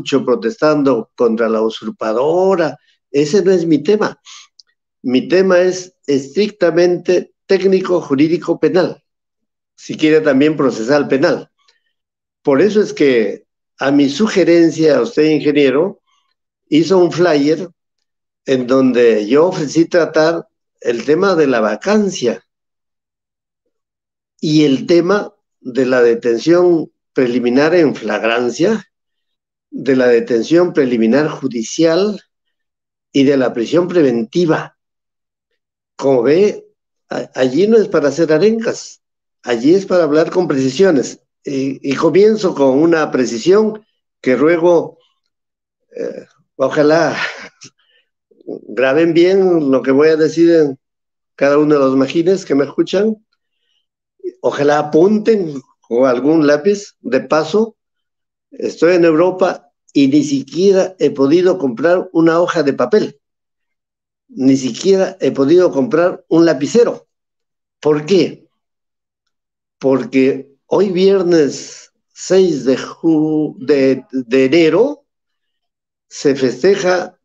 mucho protestando contra la usurpadora. Ese no es mi tema. Mi tema es estrictamente técnico, jurídico, penal. Si quiere también procesal penal. Por eso es que a mi sugerencia, a usted, ingeniero, hizo un flyer en donde yo ofrecí tratar el tema de la vacancia y el tema de la detención preliminar en flagrancia, de la detención preliminar judicial y de la prisión preventiva. Como ve, allí no es para hacer arengas, allí es para hablar con precisiones. Y comienzo con una precisión que ruego, ojalá graben bien lo que voy a decir en cada uno de los majines que me escuchan. Ojalá apunten con algún lápiz. De paso, estoy en Europa y ni siquiera he podido comprar una hoja de papel. Ni siquiera he podido comprar un lapicero. ¿Por qué? Porque hoy viernes 6 de enero se festeja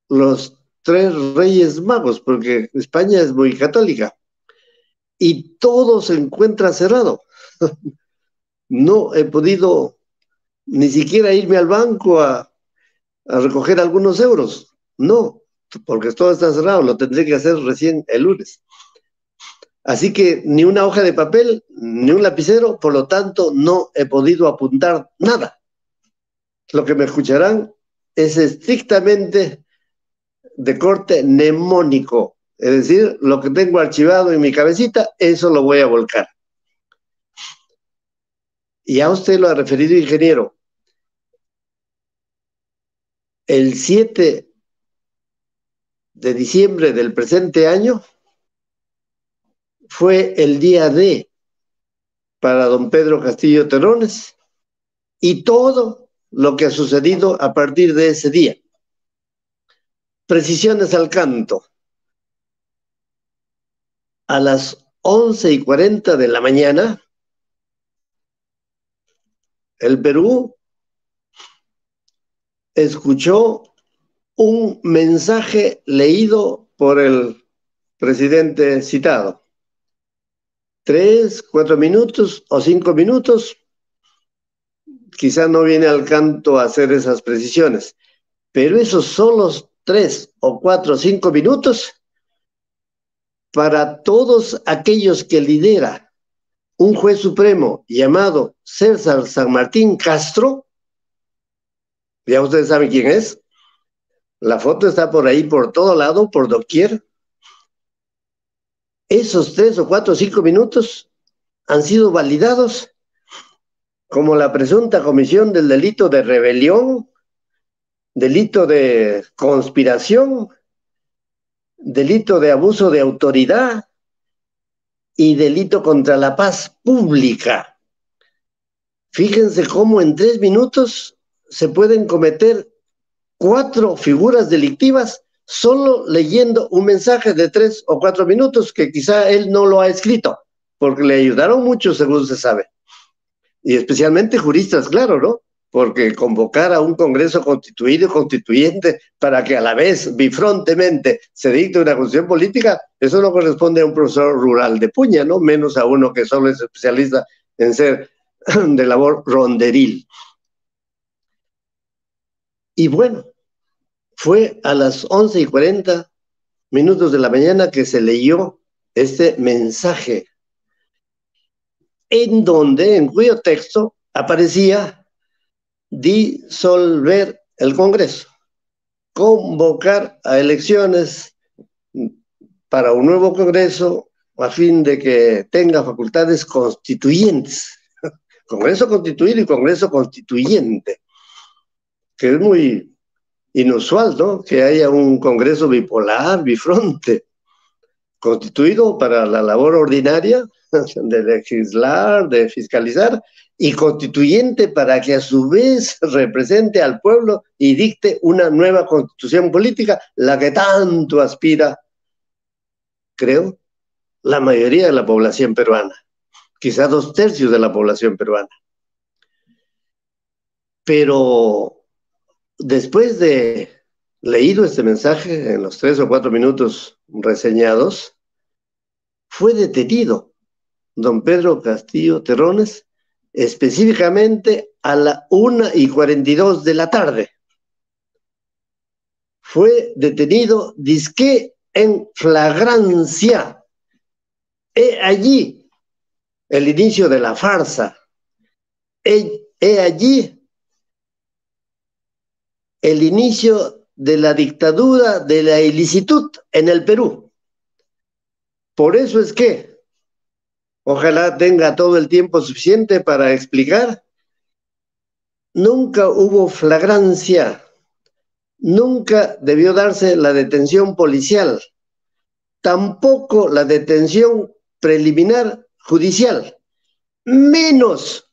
los 3 Reyes Magos, porque España es muy católica, y todo se encuentra cerrado. No he podido ni siquiera irme al banco a recoger algunos euros. No, porque todo está cerrado, lo tendré que hacer recién el lunes. Así que ni una hoja de papel, ni un lapicero, por lo tanto no he podido apuntar nada. Lo que me escucharán es estrictamente de corte mnemónico, es decir, lo que tengo archivado en mi cabecita, eso lo voy a volcar. Y a usted lo ha referido, ingeniero. El 7 de diciembre del presente año fue el día D para don Pedro Castillo Terrones y todo lo que ha sucedido a partir de ese día. Precisiones al canto. A las 11:40 de la mañana, el Perú escuchó un mensaje leído por el presidente citado. 3, 4 minutos o 5 minutos, quizá no viene al canto a hacer esas precisiones, pero esos son los 3 o 4 o 5 minutos para todos aquellos que lidera un juez supremo llamado César San Martín Castro. Ya ustedes saben quién es. La foto está por ahí, por todo lado, por doquier. Esos 3 o 4 o 5 minutos han sido validados como la presunta comisión del delito de rebelión, delito de conspiración, delito de abuso de autoridad y delito contra la paz pública. Fíjense cómo en 3 minutos se pueden cometer 4 figuras delictivas solo leyendo un mensaje de 3 o 4 minutos que quizá él no lo ha escrito, porque le ayudaron mucho, según se sabe. Y especialmente juristas, claro, ¿no? Porque convocar a un Congreso constituido y constituyente para que a la vez, bifrontemente, se dicte una constitución política, eso no corresponde a un profesor rural de Puña, ¿no? Menos a uno que solo es especialista en ser de labor ronderil. Y bueno, fue a las 11:40 de la mañana que se leyó este mensaje, en cuyo texto aparecía disolver el Congreso, convocar a elecciones para un nuevo Congreso a fin de que tenga facultades constituyentes. Congreso constituido y Congreso constituyente, que es muy inusual, ¿no? Que haya un Congreso bipolar, bifronte, constituido para la labor ordinaria de legislar, de fiscalizar, y constituyente para que a su vez represente al pueblo y dicte una nueva constitución política, la que tanto aspira, creo, la mayoría de la población peruana, quizá 2/3 de la población peruana. Pero después de leído este mensaje en los 3 o 4 minutos reseñados, fue detenido don Pedro Castillo Terrones específicamente a la 1:42 de la tarde. Fue detenido dizque en flagrancia. He allí el inicio de la farsa. He allí el inicio de la dictadura de la ilicitud en el Perú. Por eso es que ojalá tenga todo el tiempo suficiente para explicar. Nunca hubo flagrancia, nunca debió darse la detención policial, tampoco la detención preliminar judicial, menos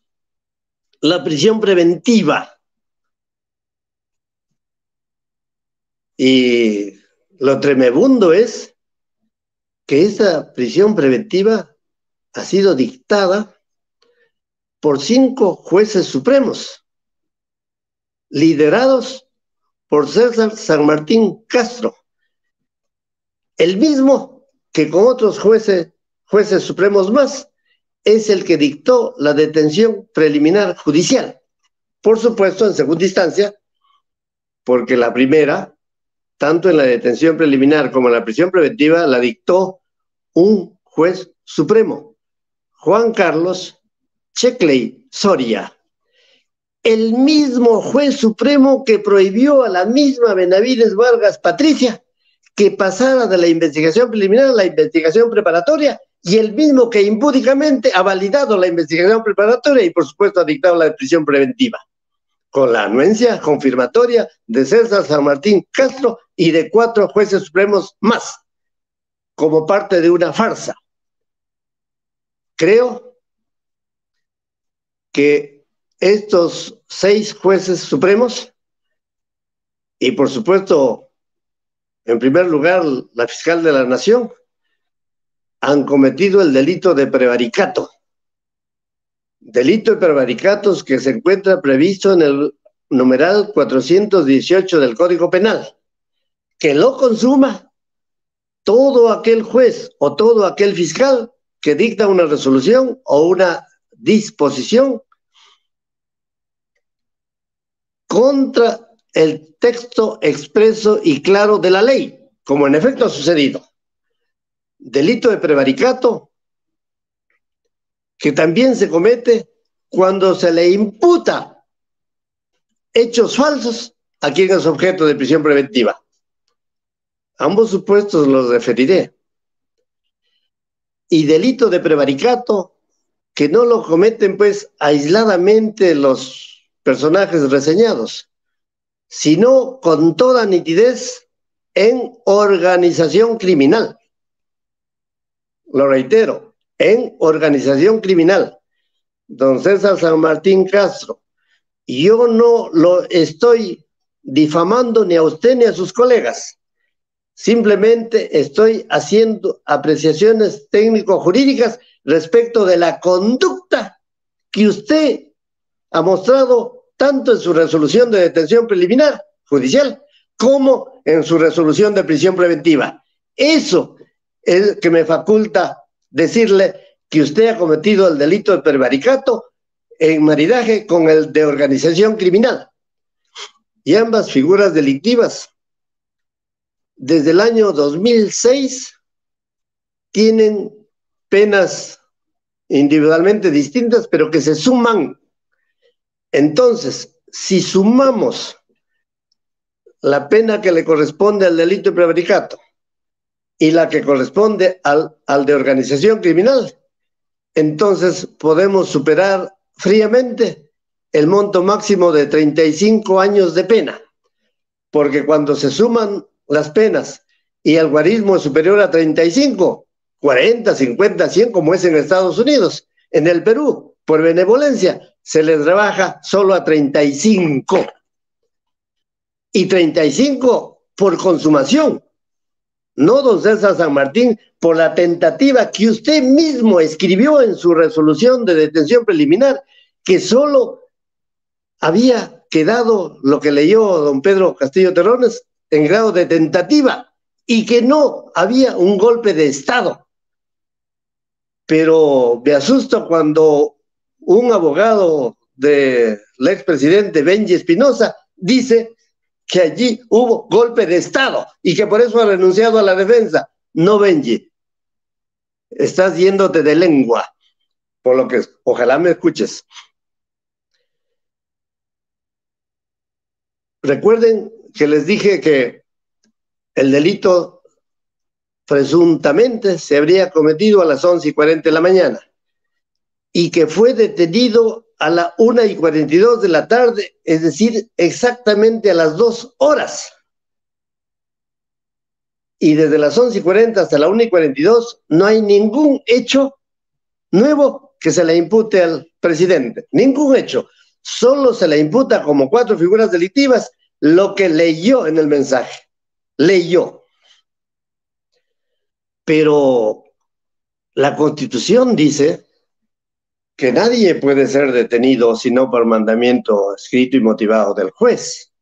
la prisión preventiva. Y lo tremebundo es que esa prisión preventiva ha sido dictada por 5 jueces supremos, liderados por César San Martín Castro, el mismo que con otros jueces supremos más es el que dictó la detención preliminar judicial. Por supuesto, en segunda instancia, porque la primera, tanto en la detención preliminar como en la prisión preventiva, la dictó un juez supremo, Juan Carlos Checley Soria, el mismo juez supremo que prohibió a la misma Benavides Vargas Patricia que pasara de la investigación preliminar a la investigación preparatoria, y el mismo que impúdicamente ha validado la investigación preparatoria y por supuesto ha dictado la prisión preventiva, con la anuencia confirmatoria de César San Martín Castro y de 4 jueces supremos más, como parte de una farsa. Creo que estos 6 jueces supremos, y por supuesto, en primer lugar, la fiscal de la Nación, han cometido el delito de prevaricato. Delito de prevaricatos que se encuentra previsto en el numeral 418 del Código Penal. Que lo consuma todo aquel juez o todo aquel fiscal que dicta una resolución o una disposición contra el texto expreso y claro de la ley, como en efecto ha sucedido. Delito de prevaricato que también se comete cuando se le imputa hechos falsos a quien es objeto de prisión preventiva. Ambos supuestos los referiré. Y delito de prevaricato que no lo cometen pues aisladamente los personajes reseñados, sino con toda nitidez en organización criminal. Lo reitero, en organización criminal. Don César San Martín Castro, yo no lo estoy difamando ni a usted ni a sus colegas. Simplemente estoy haciendo apreciaciones técnico-jurídicas respecto de la conducta que usted ha mostrado tanto en su resolución de detención preliminar judicial como en su resolución de prisión preventiva. Eso es que me faculta decirle que usted ha cometido el delito de prevaricato en maridaje con el de organización criminal. Y ambas figuras delictivas, desde el año 2006, tienen penas individualmente distintas, pero que se suman. Entonces, si sumamos la pena que le corresponde al delito de prevaricato y la que corresponde al de organización criminal, entonces podemos superar fríamente el monto máximo de 35 años de pena, porque cuando se suman las penas y el guarismo es superior a 35, 40, 50, 100, como es en Estados Unidos, en el Perú, por benevolencia, se les rebaja solo a 35. Y 35 por consumación. No, don César San Martín, por la tentativa que usted mismo escribió en su resolución de detención preliminar, que solo había quedado lo que leyó don Pedro Castillo Terrones en grado de tentativa y que no había un golpe de Estado. Pero me asusto cuando un abogado del expresidente Benji Espinosa dice que allí hubo golpe de Estado y que por eso ha renunciado a la defensa. No, Benji, estás yéndote de lengua, por lo que ojalá me escuches. Recuerden que les dije que el delito presuntamente se habría cometido a las 11:40 de la mañana y que fue detenido a las 1:42 de la tarde, es decir, exactamente a las 2 horas. Y desde las 11:40 hasta la 1:42 no hay ningún hecho nuevo que se le impute al presidente. Ningún hecho. Solo se le imputa como 4 figuras delictivas lo que leyó en el mensaje. Leyó. Pero la Constitución dice que nadie puede ser detenido sino por mandamiento escrito y motivado del juez,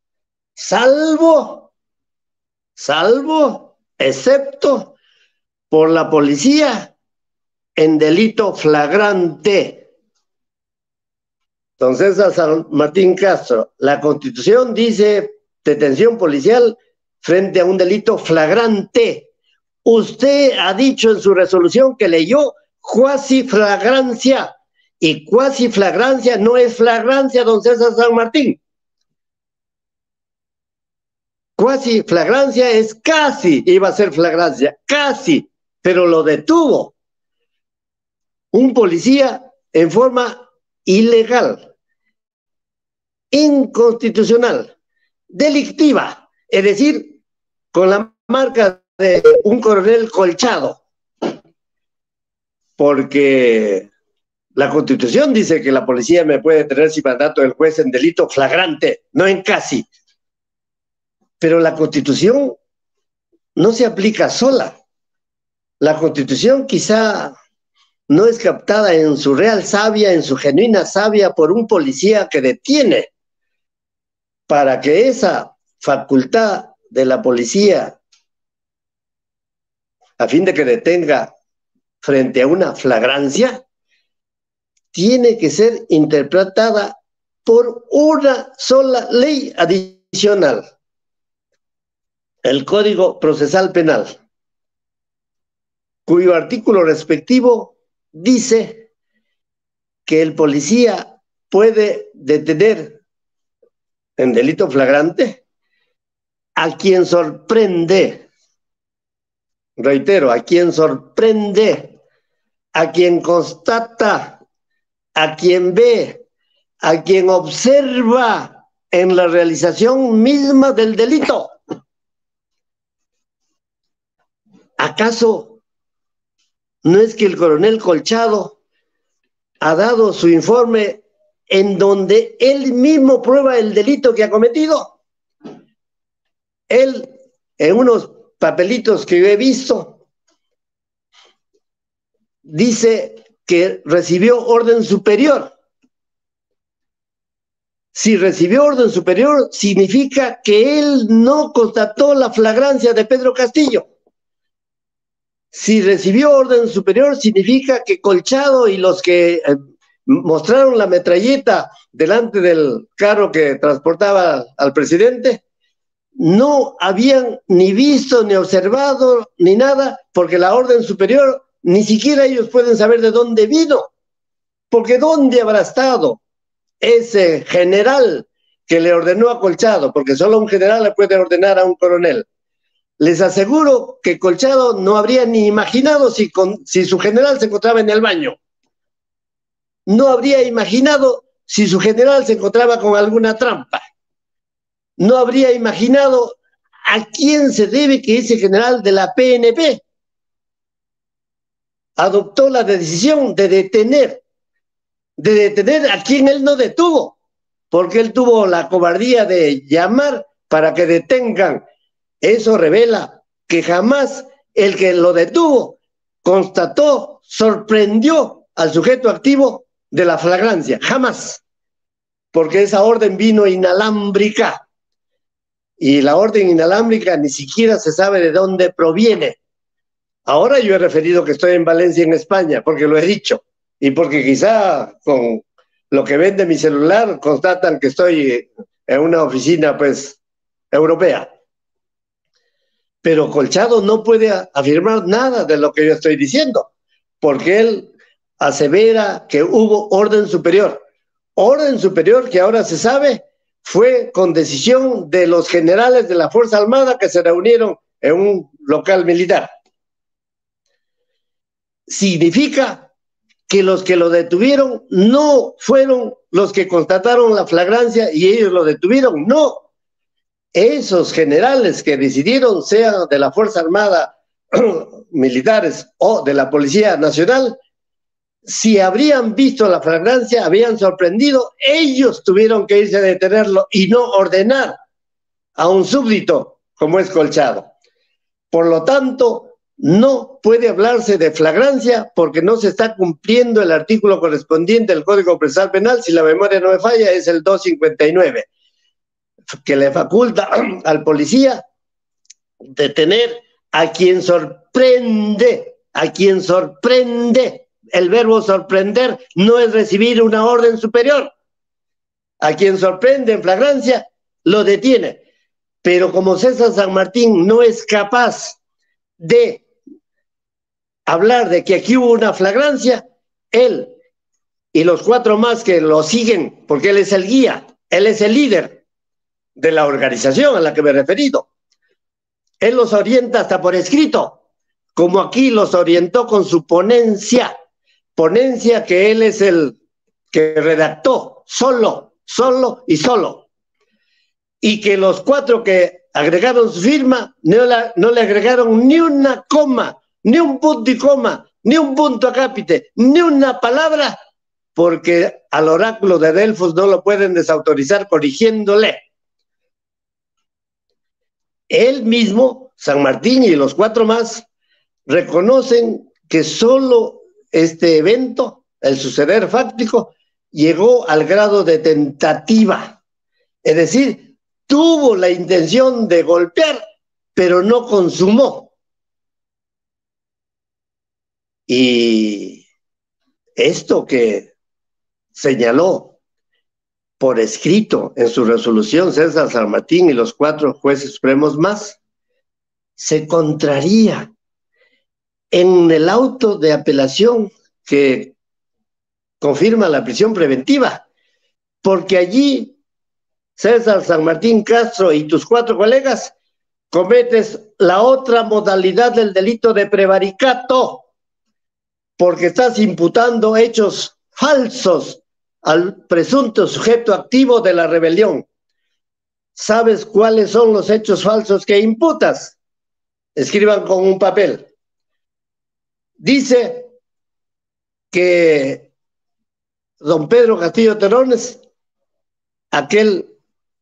excepto por la policía en delito flagrante. Entonces, a San Martín Castro, la Constitución dice detención policial frente a un delito flagrante. Usted ha dicho en su resolución que leyó cuasi flagrancia, y cuasi flagrancia no es flagrancia, don César San Martín. Cuasi flagrancia es casi, iba a ser flagrancia, casi, pero lo detuvo un policía en forma ilegal, inconstitucional, delictiva, es decir, con la marca de un coronel colchado, porque la Constitución dice que la policía me puede detener sin mandato del juez en delito flagrante, no en casi. Pero la Constitución no se aplica sola. La Constitución quizá no es captada en su real savia, en su genuina savia, por un policía que detiene. Para que esa facultad de la policía, a fin de que detenga frente a una flagrancia, tiene que ser interpretada por una sola ley adicional, el Código Procesal Penal, cuyo artículo respectivo dice que el policía puede detener en delito flagrante a quien sorprende, reitero, a quien sorprende, a quien constata, a quien ve, a quien observa en la realización misma del delito. ¿Acaso no es que el coronel Colchado ha dado su informe en donde él mismo prueba el delito que ha cometido? Él, en unos papelitos que yo he visto, dice que recibió orden superior. Si recibió orden superior, significa que él no constató la flagrancia de Pedro Castillo. Si recibió orden superior, significa que Colchado y los que mostraron la metralleta delante del carro que transportaba al presidente no habían ni visto, ni observado, ni nada, porque la orden superior ni siquiera ellos pueden saber de dónde vino, porque ¿dónde habrá estado ese general que le ordenó a Colchado? Porque solo un general le puede ordenar a un coronel. Les aseguro que Colchado no habría ni imaginado si su general se encontraba en el baño. No habría imaginado si su general se encontraba con alguna trampa. No habría imaginado a quién se debe que ese general de la PNP adoptó la decisión de detener a quien él no detuvo, porque él tuvo la cobardía de llamar para que detengan. Eso revela que jamás el que lo detuvo constató, sorprendió al sujeto activo de la flagrancia, jamás. porque esa orden vino inalámbrica, y la orden inalámbrica ni siquiera se sabe de dónde proviene. Ahora yo he referido que estoy en Valencia, en España, porque lo he dicho, y porque quizá con lo que ven de mi celular constatan que estoy en una oficina, pues, europea. Pero Colchado no puede afirmar nada de lo que yo estoy diciendo, porque él asevera que hubo orden superior. Orden superior que ahora se sabe fue con decisión de los generales de la Fuerza Armada que se reunieron en un local militar. Significa que los que lo detuvieron no fueron los que constataron la flagrancia y ellos lo detuvieron, no. Esos generales que decidieron, sean de la Fuerza Armada, militares o de la Policía Nacional, si habrían visto la flagrancia, habían sorprendido, ellos tuvieron que irse a detenerlo y no ordenar a un súbdito como es Colchado. Por lo tanto, no puede hablarse de flagrancia porque no se está cumpliendo el artículo correspondiente del Código Procesal Penal, si la memoria no me falla, es el 259, que le faculta al policía detener a quien sorprende, a quien sorprende. El verbo sorprender no es recibir una orden superior. A quien sorprende en flagrancia, lo detiene. Pero como César San Martín no es capaz de hablar de que aquí hubo una flagrancia, él y los 4 más que lo siguen, porque él es el guía, él es el líder de la organización a la que me he referido. Él los orienta hasta por escrito, como aquí los orientó con su ponencia que él es el que redactó solo, y que los 4 que agregaron su firma no le agregaron ni una coma, ni un punto y coma, ni un punto acápite, ni una palabra, porque al oráculo de Delfos no lo pueden desautorizar corrigiéndole. Él mismo, San Martín y los 4 más, reconocen que solo este evento, el suceder fáctico, llegó al grado de tentativa. Es decir, tuvo la intención de golpear, pero no consumó. Y esto que señaló por escrito en su resolución César San Martín y los 4 jueces supremos más, se contraría en el auto de apelación que confirma la prisión preventiva, porque allí César San Martín Castro y tus 4 colegas cometes la otra modalidad del delito de prevaricato, porque estás imputando hechos falsos al presunto sujeto activo de la rebelión. ¿Sabes cuáles son los hechos falsos que imputas? Escriban con un papel. Dice que don Pedro Castillo Terrones, aquel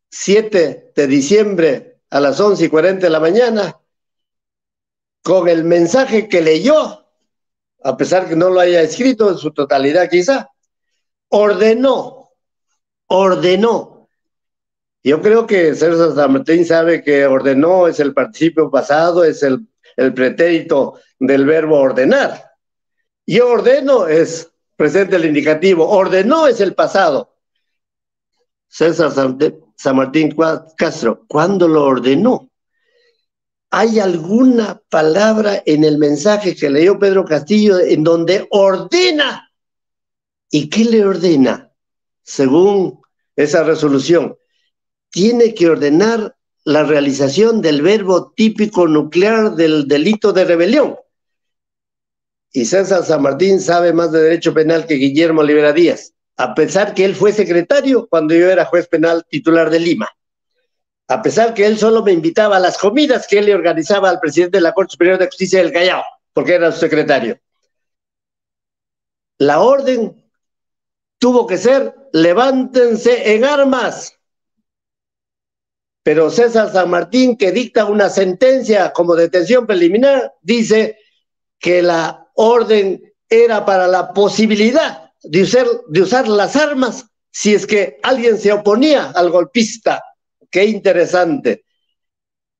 7 de diciembre a las 11:40 de la mañana, con el mensaje que leyó, a pesar que no lo haya escrito en su totalidad quizá, ordenó. Yo creo que César San Martín sabe que ordenó es el participio pasado, es el pretérito del verbo ordenar. Yo ordeno es presente el indicativo, ordenó es el pasado. César San Martín Castro, ¿cuándo lo ordenó? ¿Hay alguna palabra en el mensaje que leyó Pedro Castillo en donde ordena? ¿Y qué le ordena? Según esa resolución, tiene que ordenar la realización del verbo típico nuclear del delito de rebelión. Y César San Martín sabe más de derecho penal que Guillermo Olivera Díaz, a pesar que él fue secretario cuando yo era juez penal titular de Lima. A pesar que él solo me invitaba a las comidas que él le organizaba al presidente de la Corte Superior de Justicia del Callao, porque era su secretario. La orden tuvo que ser: levántense en armas. Pero César San Martín, que dicta una sentencia como detención preliminar, dice que la orden era para la posibilidad de usar las armas si es que alguien se oponía al golpista. Qué interesante.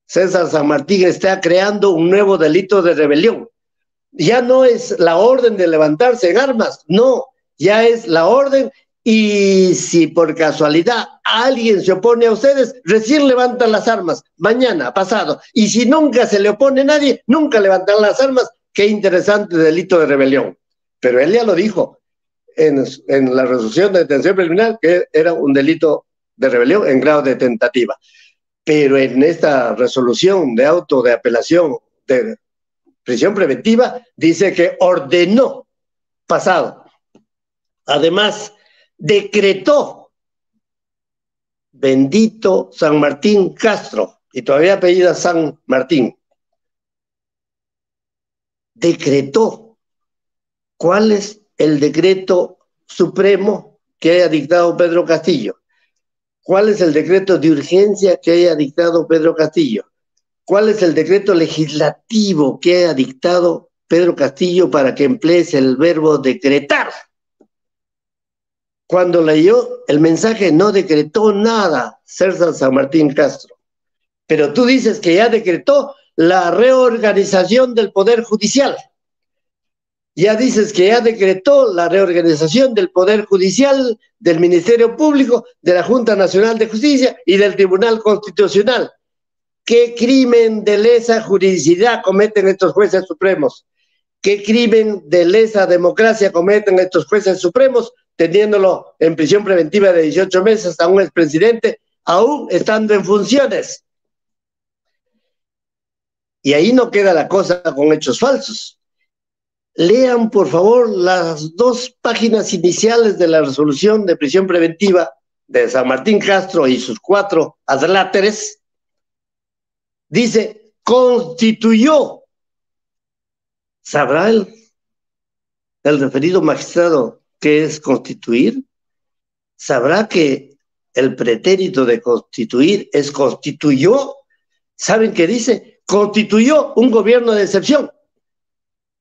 César San Martín está creando un nuevo delito de rebelión. Ya no es la orden de levantarse en armas, no, ya es la orden, y si por casualidad alguien se opone a ustedes, recién levantan las armas, mañana, pasado, y si nunca se le opone nadie, nunca levantan las armas. Qué interesante delito de rebelión. Pero él ya lo dijo en la resolución de detención preliminar, que era un delito de rebelión en grado de tentativa. Pero en esta resolución de auto de apelación de prisión preventiva, dice que ordenó pasado. Además, decretó, bendito San Martín Castro, y todavía apellida San Martín, decretó. ¿Cuál es el decreto supremo que haya dictado Pedro Castillo? ¿Cuál es el decreto de urgencia que haya dictado Pedro Castillo? ¿Cuál es el decreto legislativo que haya dictado Pedro Castillo para que emplees el verbo decretar? Cuando leyó el mensaje no decretó nada César San Martín Castro. Pero tú dices que ya decretó la reorganización del Poder Judicial. Ya dices que ya decretó la reorganización del Poder Judicial, del Ministerio Público, de la Junta Nacional de Justicia y del Tribunal Constitucional. ¿Qué crimen de lesa juridicidad cometen estos jueces supremos? ¿Qué crimen de lesa democracia cometen estos jueces supremos, teniéndolo en prisión preventiva de 18 meses a un expresidente, aún estando en funciones? Y ahí no queda la cosa con hechos falsos. Lean, por favor, las 2 páginas iniciales de la resolución de prisión preventiva de San Martín Castro y sus 4 adláteres. Dice, constituyó. ¿Sabrá el referido magistrado qué es constituir? ¿Sabrá que el pretérito de constituir es constituyó? ¿Saben qué dice? Constituyó un gobierno de excepción.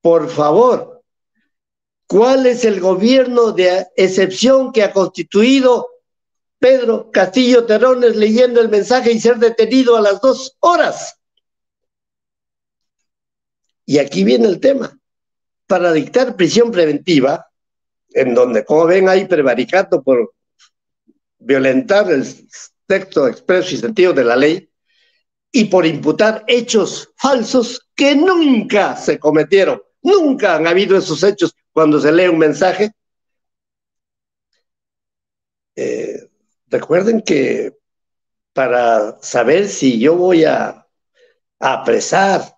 Por favor, ¿cuál es el gobierno de excepción que ha constituido Pedro Castillo Terrones leyendo el mensaje y ser detenido a las 2 horas? Y aquí viene el tema. Para dictar prisión preventiva, en donde, como ven, hay prevaricato por violentar el texto expreso y sentido de la ley y por imputar hechos falsos que nunca se cometieron. Nunca han habido esos hechos cuando se lee un mensaje. Recuerden que para saber si yo voy a apresar,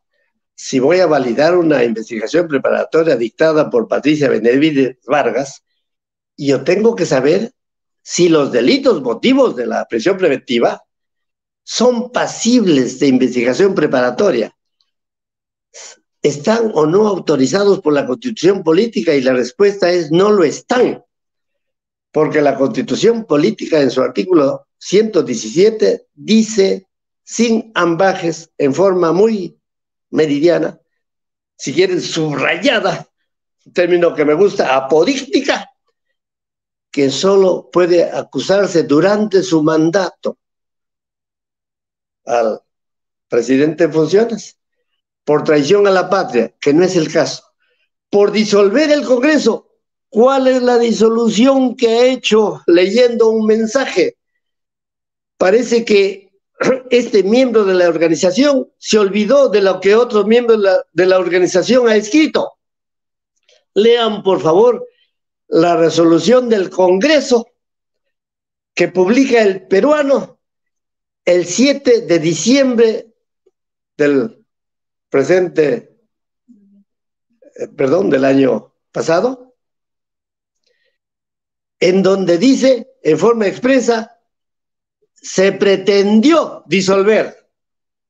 si voy a validar una investigación preparatoria dictada por Patricia Benavides Vargas, yo tengo que saber si los delitos motivos de la prisión preventiva son pasibles de investigación preparatoria. ¿Están o no autorizados por la Constitución Política? Y la respuesta es no lo están, porque la Constitución Política en su artículo 117 dice sin ambajes, en forma muy meridiana, si quieren subrayada, un término que me gusta, apodíctica, que solo puede acusarse durante su mandato al presidente en funciones, por traición a la patria, que no es el caso, por disolver el Congreso. ¿Cuál es la disolución que ha hecho leyendo un mensaje? Parece que este miembro de la organización se olvidó de lo que otro miembro de la organización ha escrito. Lean, por favor, la resolución del Congreso que publica El Peruano el 7 de diciembre del presente, del año pasado, en donde dice en forma expresa, se pretendió disolver.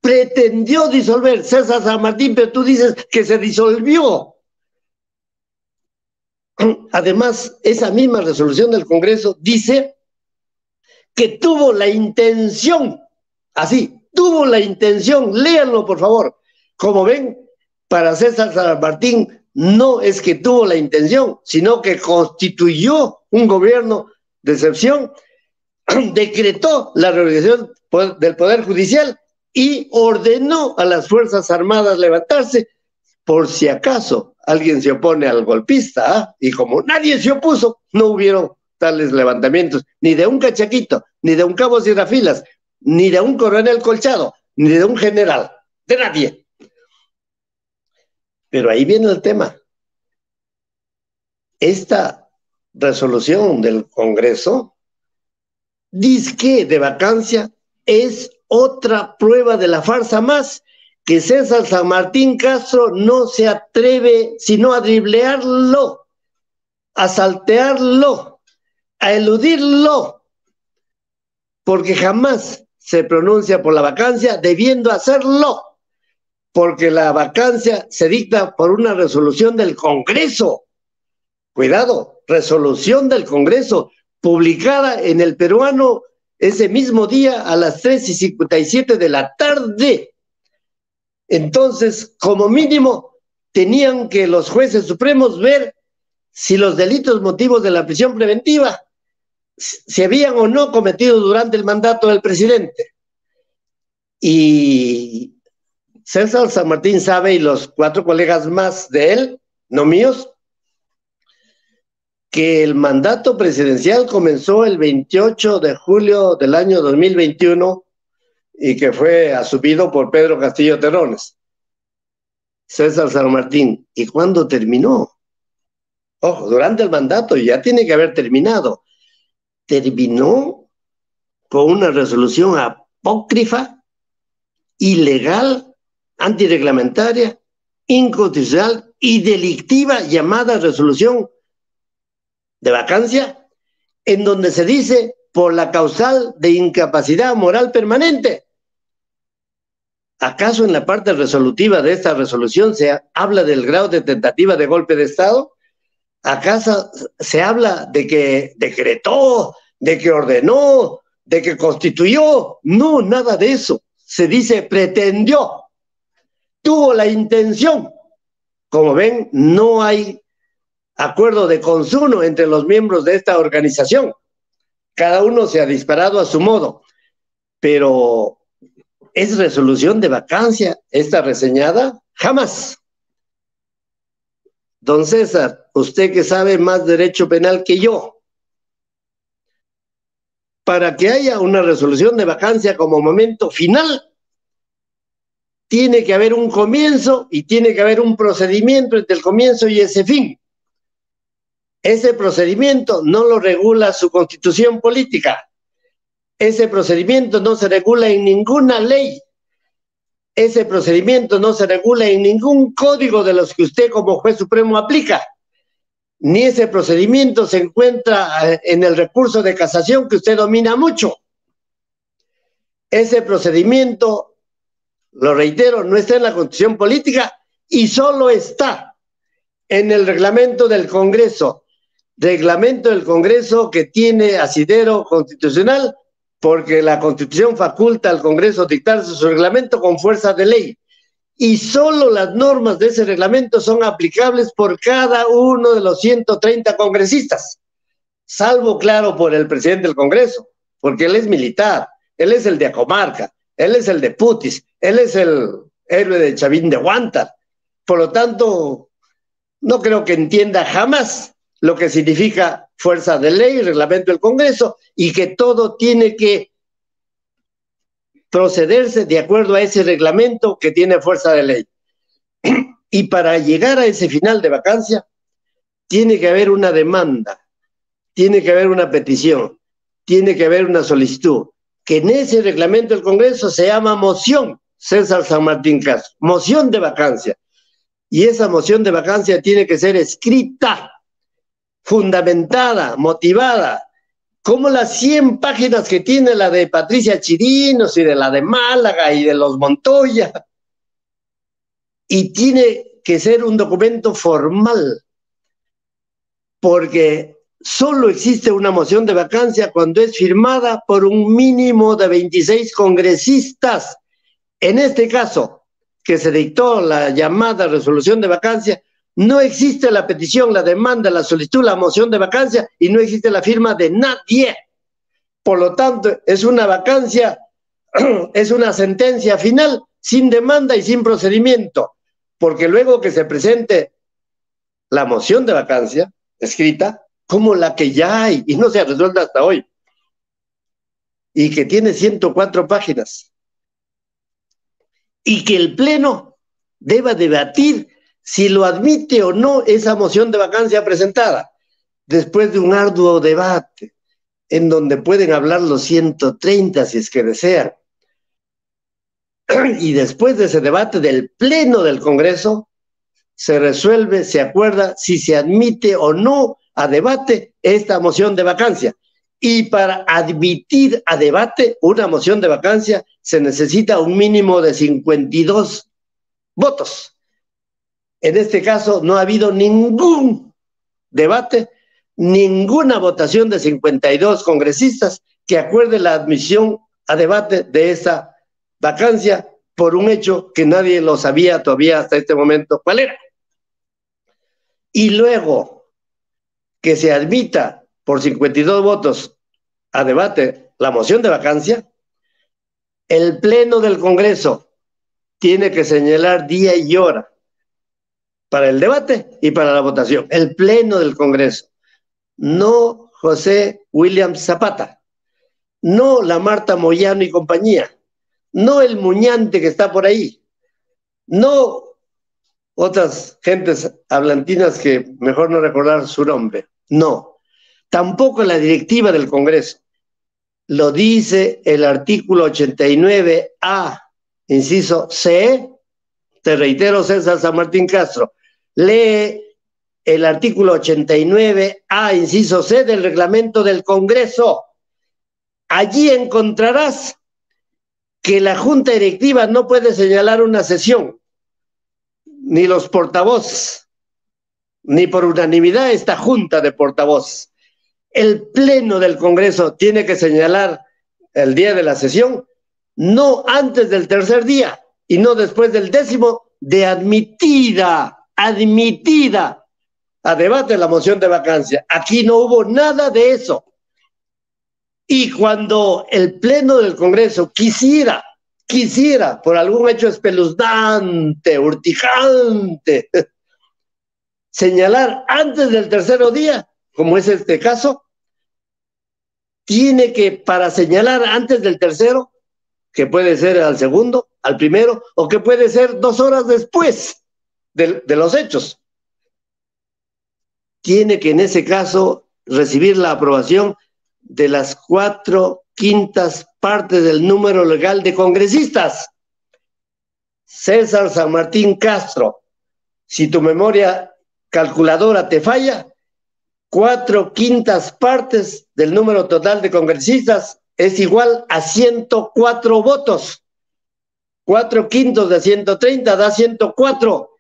César San Martín, pero tú dices que se disolvió. Además, esa misma resolución del Congreso dice que tuvo la intención, tuvo la intención, léanlo por favor. Como ven, para César San Martín no es que tuvo la intención, sino que constituyó un gobierno de excepción, decretó la reorganización del Poder Judicial y ordenó a las Fuerzas Armadas levantarse por si acaso alguien se opone al golpista, ¿eh? Y como nadie se opuso, no hubieron tales levantamientos, ni de un cachaquito, ni de un cabo Sierrafilas, ni de un coronel Colchado, ni de un general, de nadie. Pero ahí viene el tema. Esta resolución del Congreso dizque de vacancia es otra prueba de la farsa más que César San Martín Castro no se atreve sino a driblearlo, a saltearlo, a eludirlo, porque jamás se pronuncia por la vacancia, debiendo hacerlo, porque la vacancia se dicta por una resolución del Congreso. Cuidado, resolución del Congreso, publicada en El Peruano ese mismo día a las 3:57 de la tarde. Entonces, como mínimo, tenían que los jueces supremos ver si los delitos motivos de la prisión preventiva se habían o no cometido durante el mandato del presidente. Y César San Martín sabe, y los 4 colegas más de él, no míos, que el mandato presidencial comenzó el 28 de julio del año 2021 y que fue asumido por Pedro Castillo Terrones. César San Martín. ¿Y cuándo terminó? Ojo, durante el mandato ya tiene que haber terminado. Terminó con una resolución apócrifa, ilegal, antirreglamentaria, inconstitucional y delictiva llamada resolución de vacancia, en donde se dice por la causal de incapacidad moral permanente. ¿Acaso en la parte resolutiva de esta resolución se habla del grado de tentativa de golpe de Estado? ¿Acaso se habla de que decretó, de que ordenó, de que constituyó? No, nada de eso. Se dice pretendió, tuvo la intención. Como ven, no hay acuerdo de consuno entre los miembros de esta organización. Cada uno se ha disparado a su modo, pero ¿es resolución de vacancia esta reseñada? Jamás. Don César, usted que sabe más derecho penal que yo, para que haya una resolución de vacancia como momento final, tiene que haber un comienzo y tiene que haber un procedimiento entre el comienzo y ese fin. Ese procedimiento no lo regula su constitución política. Ese procedimiento no se regula en ninguna ley. Ese procedimiento no se regula en ningún código de los que usted como juez supremo aplica. Ni ese procedimiento se encuentra en el recurso de casación que usted domina mucho. Ese procedimiento, lo reitero, no está en la constitución política y solo está en el reglamento del Congreso. Reglamento del Congreso que tiene asidero constitucional porque la Constitución faculta al Congreso dictar su reglamento con fuerza de ley. Y solo las normas de ese reglamento son aplicables por cada uno de los 130 congresistas, salvo, claro, por el presidente del Congreso, porque él es militar, él es el de Acomarca, él es el de Putis, él es el héroe de Chavín de Huántar. Por lo tanto, no creo que entienda jamás lo que significa fuerza de ley, reglamento del Congreso, y que todo tiene que procederse de acuerdo a ese reglamento que tiene fuerza de ley. Y para llegar a ese final de vacancia, tiene que haber una demanda, tiene que haber una petición, tiene que haber una solicitud, que en ese reglamento del Congreso se llama moción César San Martín Castro, moción de vacancia. Y esa moción de vacancia tiene que ser escrita, fundamentada, motivada, como las 100 páginas que tiene la de Patricia Chirinos y de la de Málaga y de los Montoya. Y tiene que ser un documento formal, porque solo existe una moción de vacancia cuando es firmada por un mínimo de 26 congresistas. En este caso, que se dictó la llamada resolución de vacancia, No existe la petición, la demanda, la solicitud, la moción de vacancia y no existe la firma de nadie. Por lo tanto, es una vacancia, es una sentencia final sin demanda y sin procedimiento, porque luego que se presente la moción de vacancia escrita, como la que ya hay y no se ha resuelto hasta hoy, y que tiene 104 páginas, y que el Pleno deba debatir si lo admite o no esa moción de vacancia presentada, después de un arduo debate, en donde pueden hablar los 130 si es que desean. Y después de ese debate del Pleno del Congreso, se resuelve, se acuerda si se admite o no a debate esta moción de vacancia. Y para admitir a debate una moción de vacancia se necesita un mínimo de 52 votos. En este caso no ha habido ningún debate, ninguna votación de 52 congresistas que acuerde la admisión a debate de esa vacancia por un hecho que nadie lo sabía todavía hasta este momento cuál era. Y luego que se admita por 52 votos a debate la moción de vacancia, el Pleno del Congreso tiene que señalar día y hora para el debate y para la votación. El Pleno del Congreso. No José William Zapata, no la Marta Moyano y compañía, no el Muñante que está por ahí, no otras gentes hablantinas que mejor no recordar su nombre, no, tampoco la directiva del Congreso. Lo dice el artículo 89A, inciso C, te reitero, César San Martín Castro, lee el artículo 89A, inciso C del reglamento del Congreso. Allí encontrarás que la Junta Directiva no puede señalar una sesión, ni los portavoces, ni por unanimidad esta Junta de portavoces. El Pleno del Congreso tiene que señalar el día de la sesión, no antes del tercer día y no después del 10º de admitida a debate la moción de vacancia. Aquí no hubo nada de eso. Y cuando el Pleno del Congreso quisiera, por algún hecho espeluznante, urticante, señalar antes del tercer día, como es este caso, tiene que, para señalar antes del tercero, que puede ser al segundo, al primero, o que puede ser 2 horas después de los hechos, tiene que en ese caso recibir la aprobación de las 4/5 partes del número legal de congresistas. César San Martín Castro, si tu memoria calculadora te falla, 4/5 partes del número total de congresistas es igual a 104 votos. 4/5 de 130 da 104.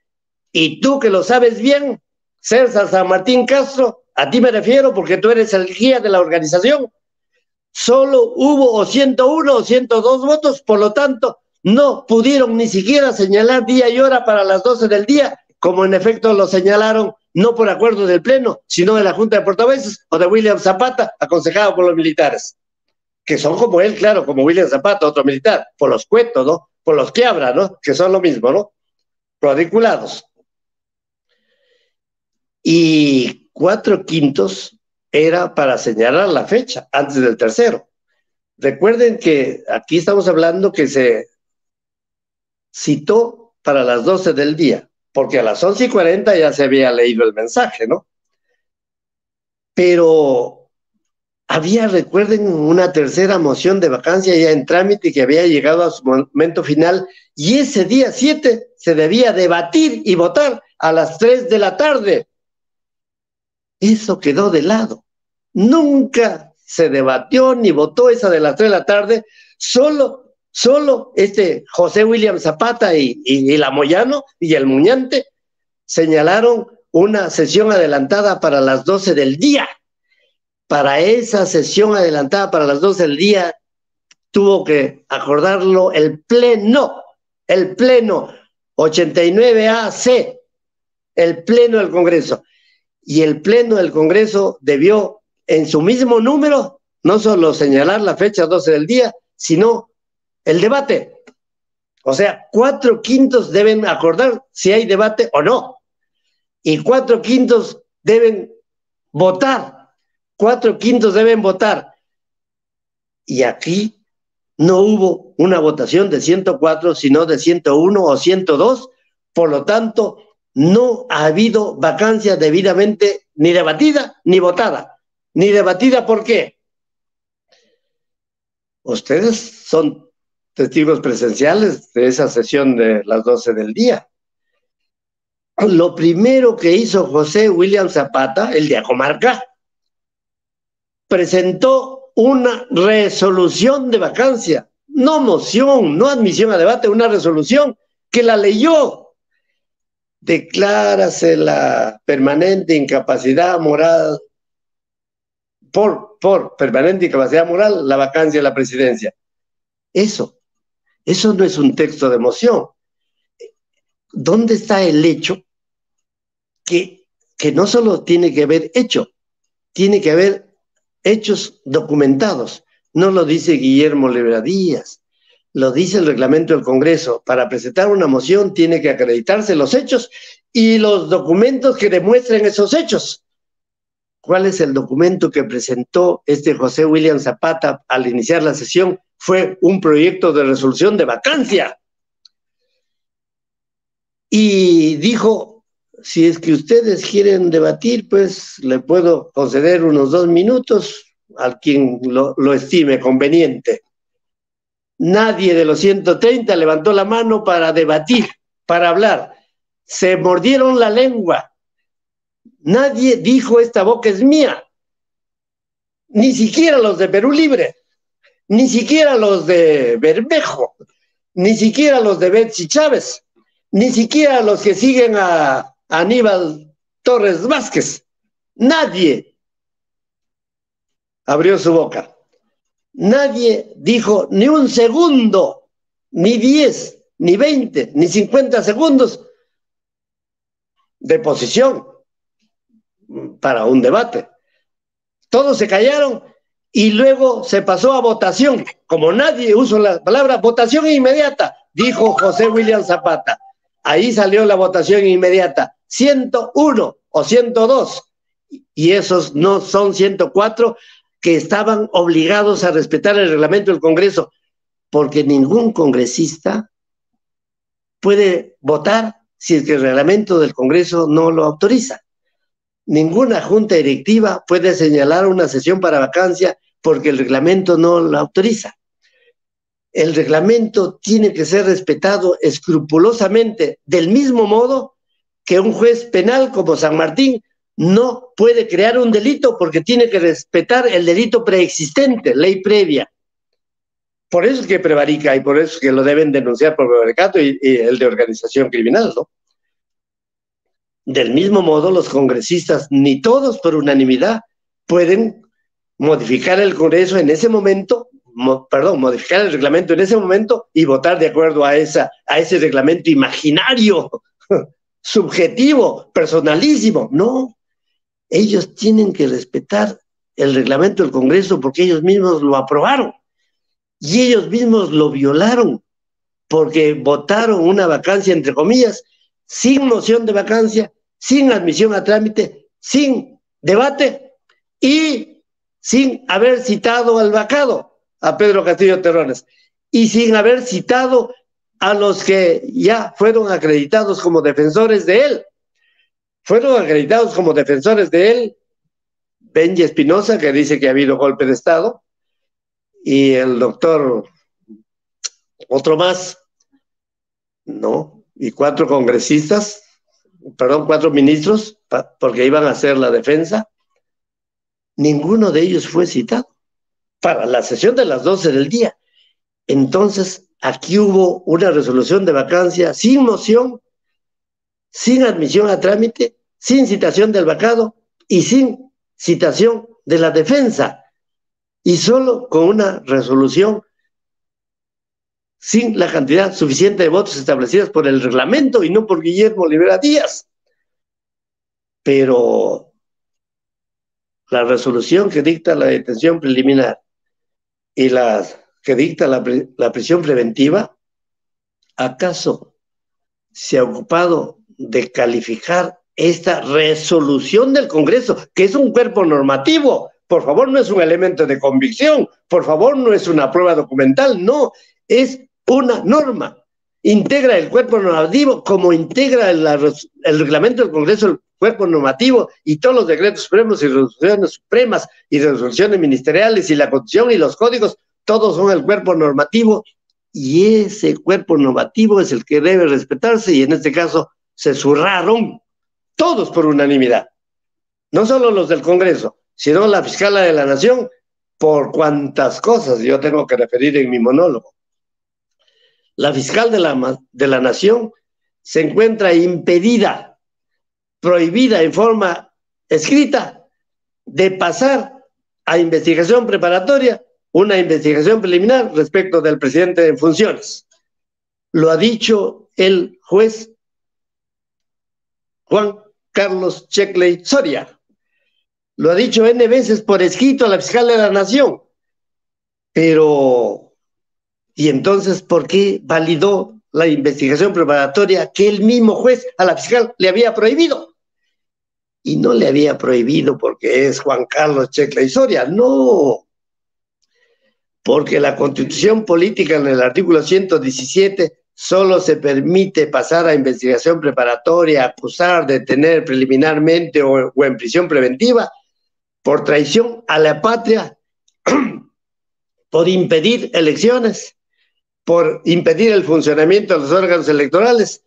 Y tú que lo sabes bien, César San Martín Castro, a ti me refiero porque tú eres el guía de la organización, solo hubo o 101 o 102 votos, por lo tanto, no pudieron ni siquiera señalar día y hora para las 12 del día, como en efecto lo señalaron, no por acuerdo del Pleno, sino de la Junta de Portavoces o de William Zapata, aconsejado por los militares, que son como él, claro, como William Zapata, otro militar, por los cuetos, ¿no? Por los quiabra, ¿no? Que son lo mismo, ¿no? Cuadriculados. Y 4/5 era para señalar la fecha antes del tercero. Recuerden que aquí estamos hablando que se citó para las 12 del día, porque a las 11:40 ya se había leído el mensaje, ¿no? Pero había, recuerden, una tercera moción de vacancia ya en trámite que había llegado a su momento final y ese día 7 se debía debatir y votar a las 3 de la tarde. Eso quedó de lado. Nunca se debatió ni votó esa de las 3 de la tarde. Solo José William Zapata y la Moyano y el Muñante señalaron una sesión adelantada para las 12 del día. Para esa sesión adelantada para las 12 del día tuvo que acordarlo el Pleno 89AC el Pleno del Congreso. Y el Pleno del Congreso debió, en su mismo número, no solo señalar la fecha 12 del día, sino el debate. O sea, 4/5 deben acordar si hay debate o no. Y 4/5 deben votar. 4/5 deben votar. Y aquí no hubo una votación de 104, sino de 101 o 102. Por lo tanto, no ha habido vacancia debidamente ni debatida ni votada. Ni debatida, ¿por qué? Ustedes son testigos presenciales de esa sesión de las 12 del día. Lo primero que hizo José William Zapata, el de Acomarca, presentó una resolución de vacancia, no moción, no admisión a debate, una resolución que la leyó. Declárase la permanente incapacidad moral, por permanente incapacidad moral, la vacancia de la presidencia. Eso no es un texto de moción. ¿Dónde está el hecho? Que no solo tiene que haber hecho, tiene que haber hechos documentados. No lo dice Guillermo Rivera Díaz, lo dice el reglamento del Congreso. Para presentar una moción tiene que acreditarse los hechos y los documentos que demuestren esos hechos. ¿Cuál es el documento que presentó José William Zapata al iniciar la sesión? Fue un proyecto de resolución de vacancia. Y dijo, si es que ustedes quieren debatir, pues le puedo conceder unos 2 minutos a quien lo estime conveniente. Nadie de los 130 levantó la mano para debatir, para hablar. Se mordieron la lengua. Nadie dijo esta boca es mía. Ni siquiera los de Perú Libre, ni siquiera los de Bermejo, ni siquiera los de Betsy Chávez, ni siquiera los que siguen a Aníbal Torres Vázquez. Nadie abrió su boca. Nadie dijo ni un segundo, ni 10, ni 20, ni 50 segundos de posición para un debate. Todos se callaron y luego se pasó a votación. Como nadie usó la palabra votación inmediata, dijo José William Zapata. Ahí salió la votación inmediata. 101 o 102. Y esos no son 104 que estaban obligados a respetar el reglamento del Congreso, porque ningún congresista puede votar si es que el reglamento del Congreso no lo autoriza. Ninguna junta directiva puede señalar una sesión para vacancia porque el reglamento no lo autoriza. El reglamento tiene que ser respetado escrupulosamente, del mismo modo que un juez penal como San Martín no puede crear un delito porque tiene que respetar el delito preexistente, ley previa. Por eso es que prevarica y por eso es que lo deben denunciar por prevaricato y el de organización criminal, ¿no? Del mismo modo, los congresistas, ni todos por unanimidad, pueden modificar el Congreso en ese momento, modificar el reglamento en ese momento y votar de acuerdo a ese reglamento imaginario, subjetivo, personalísimo. No, ellos tienen que respetar el reglamento del Congreso porque ellos mismos lo aprobaron y ellos mismos lo violaron porque votaron una vacancia, entre comillas, sin moción de vacancia, sin admisión a trámite, sin debate y sin haber citado al vacado, a Pedro Castillo Terrones, y sin haber citado a los que ya fueron acreditados como defensores de él. Fueron acreditados como defensores de él Benji Espinosa, que dice que ha habido golpe de Estado, y el doctor, otro más, ¿no? Y 4 congresistas, 4 ministros, porque iban a hacer la defensa. Ninguno de ellos fue citado para la sesión de las 12 del día. Entonces, aquí hubo una resolución de vacancia sin moción, sin admisión a trámite, sin citación del vacado y sin citación de la defensa, y solo con una resolución sin la cantidad suficiente de votos establecidas por el reglamento y no por Guillermo Rivera Díaz. pero la resolución que dicta la detención preliminar y la que dicta la prisión preventiva, ¿acaso se ha ocupado de calificar esta resolución del Congreso, que es un cuerpo normativo? Por favor, no es un elemento de convicción, por favor, no es una prueba documental, no, es una norma. Integra el cuerpo normativo como integra el reglamento del Congreso, el cuerpo normativo, y todos los decretos supremos y resoluciones supremas y resoluciones ministeriales y la Constitución y los códigos, todos son el cuerpo normativo, y ese cuerpo normativo es el que debe respetarse, y en este caso se zurraron todos por unanimidad, no solo los del Congreso, sino la fiscala de la Nación, por cuantas cosas yo tengo que referir en mi monólogo. La fiscal de la Nación se encuentra impedida, prohibida en forma escrita de pasar a investigación preparatoria una investigación preliminar respecto del presidente en funciones. Lo ha dicho el juez Juan Carlos Checley Soria. Lo ha dicho N veces por escrito a la fiscal de la Nación. Pero, ¿y entonces por qué validó la investigación preparatoria que el mismo juez a la fiscal le había prohibido? Y no le había prohibido porque es Juan Carlos Checley Soria, no. Porque la Constitución política en el artículo 117 solo se permite pasar a investigación preparatoria, acusar, detener preliminarmente o en prisión preventiva por traición a la patria, por impedir elecciones, por impedir el funcionamiento de los órganos electorales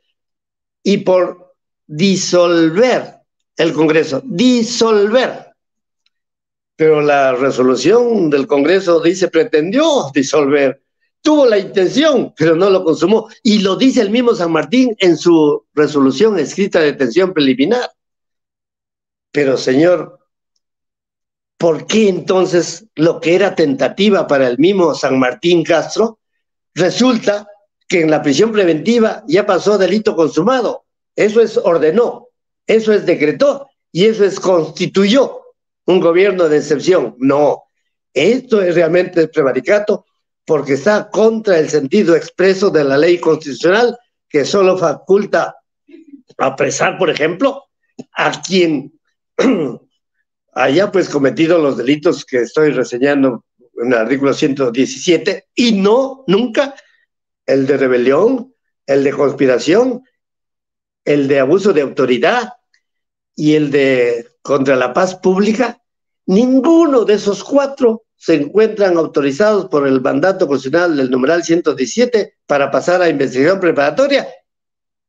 y por disolver el Congreso, disolver. Pero la resolución del Congreso dice pretendió disolver, tuvo la intención, pero no lo consumó, y lo dice el mismo San Martín en su resolución escrita de detención preliminar. Pero señor, ¿por qué entonces lo que era tentativa para el mismo San Martín Castro resulta que en la prisión preventiva ya pasó delito consumado? Eso es ordenó, eso es decretó y eso es constituyó un gobierno de excepción. No, esto es realmente prevaricato porque está contra el sentido expreso de la ley constitucional que solo faculta apresar, por ejemplo, a quien haya pues cometido los delitos que estoy reseñando en el artículo 117 y no, nunca, el de rebelión, el de conspiración, el de abuso de autoridad y el de contra la paz pública. Ninguno de esos cuatro se encuentran autorizados por el mandato constitucional del numeral 117 para pasar a investigación preparatoria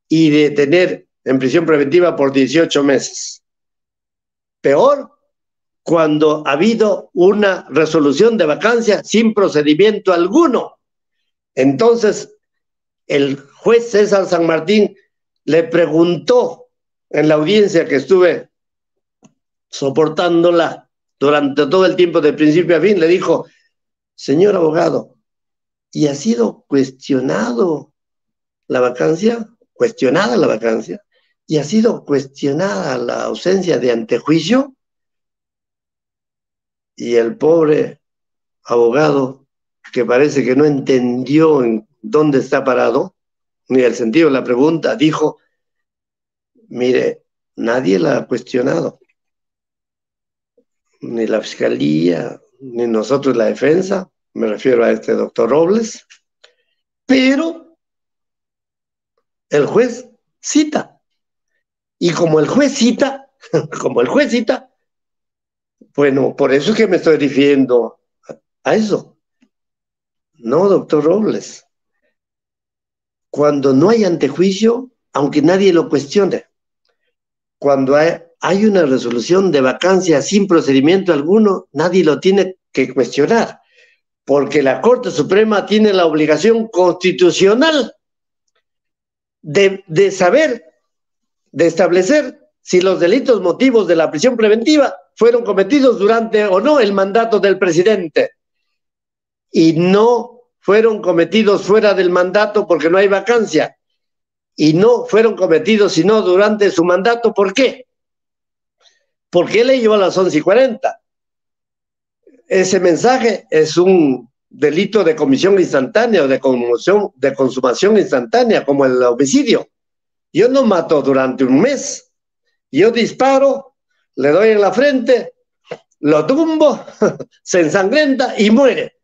y detener en prisión preventiva por 18 meses. Peor, cuando ha habido una resolución de vacancia sin procedimiento alguno. Entonces, el juez César San Martín le preguntó en la audiencia que estuve soportándola durante todo el tiempo de principio a fin, le dijo: señor abogado, ¿y ha sido cuestionado la vacancia? ¿Cuestionada la vacancia? ¿Y ha sido cuestionada la ausencia de antejuicio? Y el pobre abogado, que parece que no entendió en dónde está parado, ni el sentido de la pregunta, dijo: mire, nadie la ha cuestionado, ni la fiscalía, ni nosotros la defensa, me refiero a este doctor Robles, pero el juez cita, y como el juez cita, bueno, por eso es que me estoy refiriendo a eso. No, doctor Robles, cuando no hay antejuicio, aunque nadie lo cuestione, cuando hay una resolución de vacancia sin procedimiento alguno, nadie lo tiene que cuestionar, porque la Corte Suprema tiene la obligación constitucional de saber, de establecer si los delitos motivos de la prisión preventiva fueron cometidos durante o no el mandato del presidente, y no fueron cometidos fuera del mandato porque no hay vacancia, y no fueron cometidos sino durante su mandato. ¿Por qué? ¿Por qué leyó a las 11:40? Ese mensaje es un delito de comisión instantánea o de consumación instantánea, como el homicidio. Yo no mato durante un mes. Yo disparo, le doy en la frente, lo tumbo, se ensangrenta y muere.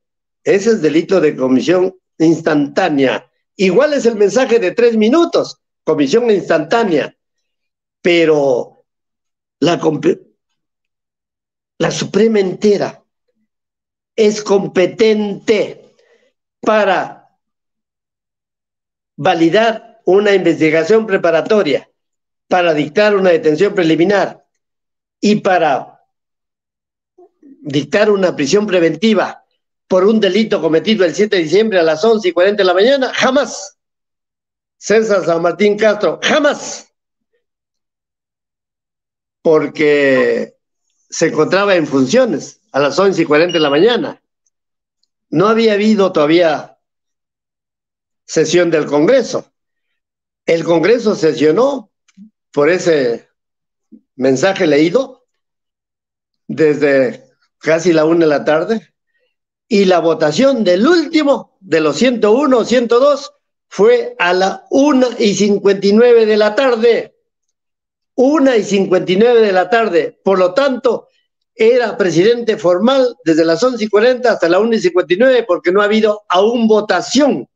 Ese es delito de comisión instantánea. Igual es el mensaje de 3 minutos, comisión instantánea. Pero la Suprema entera es competente para validar una investigación preparatoria, para dictar una detención preliminar y para dictar una prisión preventiva por un delito cometido el 7 de diciembre a las 11:40 de la mañana. Jamás. César San Martín Castro, jamás. Porque se encontraba en funciones a las 11:40 de la mañana. No había habido todavía sesión del Congreso. El Congreso sesionó por ese mensaje leído desde casi la 1 de la tarde, y la votación del último de los 101 o 102 fue a la 1:59 de la tarde. 1:59 de la tarde. Por lo tanto, era presidente formal desde las 11:40 hasta la 1:59 porque no ha habido aún votación.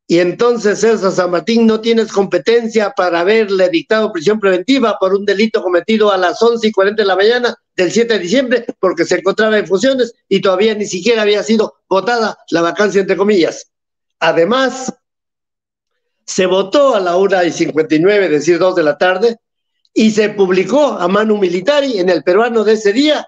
Y entonces César San Martín no tienes competencia para haberle dictado prisión preventiva por un delito cometido a las 11:40 de la mañana del 7 de diciembre porque se encontraba en funciones y todavía ni siquiera había sido votada la vacancia, entre comillas. Además, se votó a la 1:59, es decir, 2 de la tarde, y se publicó a manu militari en el peruano de ese día.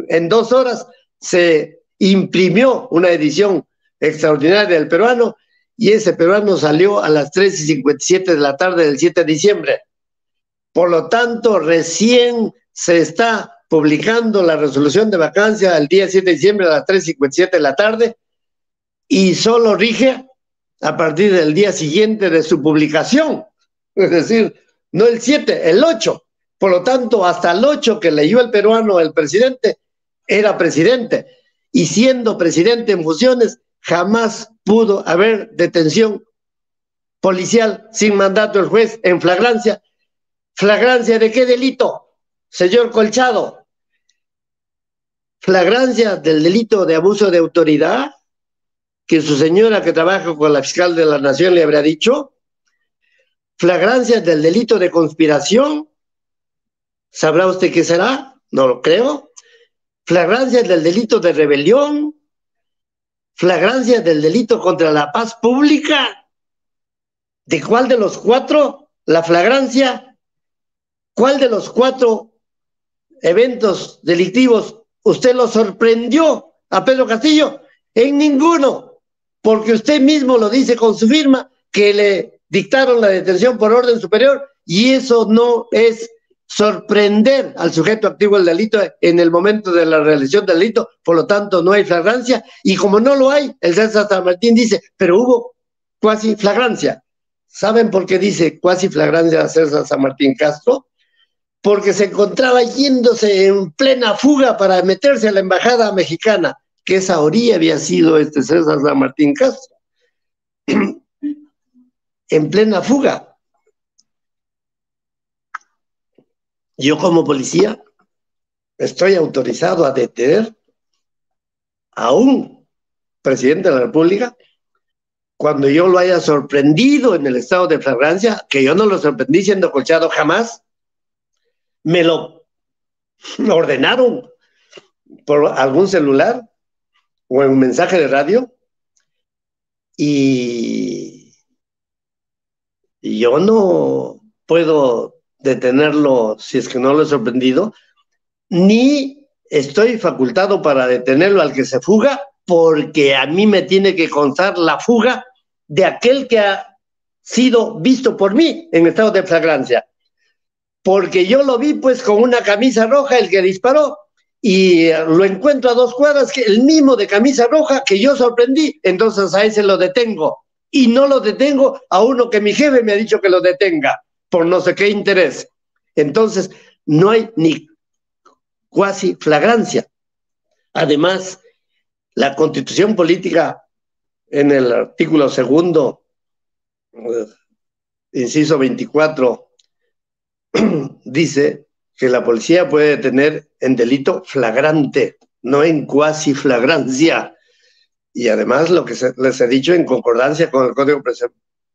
En 2 horas se imprimió una edición extraordinaria del peruano, y ese peruano salió a las 3:57 de la tarde del 7 de diciembre. Por lo tanto, recién se está publicando la resolución de vacancia el día 7 de diciembre a las 3:57 de la tarde, y solo rige a partir del día siguiente de su publicación. Es decir, no el 7, el 8. Por lo tanto, hasta el 8 que leyó el peruano, el presidente era presidente. Y siendo presidente en funciones, jamás pudo haber detención policial sin mandato del juez en flagrancia. ¿Flagrancia de qué delito, señor Colchado? ¿Flagrancia del delito de abuso de autoridad que su señora que trabaja con la fiscal de la Nación le habrá dicho? ¿Flagrancia del delito de conspiración? ¿Sabrá usted qué será? No lo creo. ¿Flagrancia del delito de rebelión? ¿Flagrancia del delito contra la paz pública? ¿De cuál de los 4 la flagrancia? ¿Cuál de los 4 eventos delictivos usted lo sorprendió a Pedro Castillo? En ninguno, porque usted mismo lo dice con su firma, que le dictaron la detención por orden superior, y eso no es sorprender al sujeto activo del delito en el momento de la realización del delito. Por lo tanto, no hay flagrancia, y como no lo hay, el César San Martín dice, pero hubo cuasi flagrancia. ¿Saben por qué dice cuasi flagrancia César San Martín Castro? Porque se encontraba yéndose en plena fuga para meterse a la embajada mexicana, que esa orilla había sido César San Martín Castro. En plena fuga. Yo como policía estoy autorizado a detener a un presidente de la República cuando yo lo haya sorprendido en el estado de flagrancia, que yo no lo sorprendí siendo Colchado jamás. Me lo ordenaron por algún celular o en un mensaje de radio, y yo no puedo detenerlo si es que no lo he sorprendido, ni estoy facultado para detenerlo al que se fuga, porque a mí me tiene que constar la fuga de aquel que ha sido visto por mí en estado de flagrancia, porque yo lo vi pues con una camisa roja, el que disparó, y lo encuentro a 2 cuadras, que el mismo de camisa roja que yo sorprendí, entonces a ese lo detengo, y no lo detengo a uno que mi jefe me ha dicho que lo detenga, por no sé qué interés. Entonces, no hay ni cuasi flagrancia. Además, la Constitución Política, en el artículo segundo, inciso 24, dice que la policía puede detener en delito flagrante, no en cuasi flagrancia. Y además, lo que les he dicho, en concordancia con el Código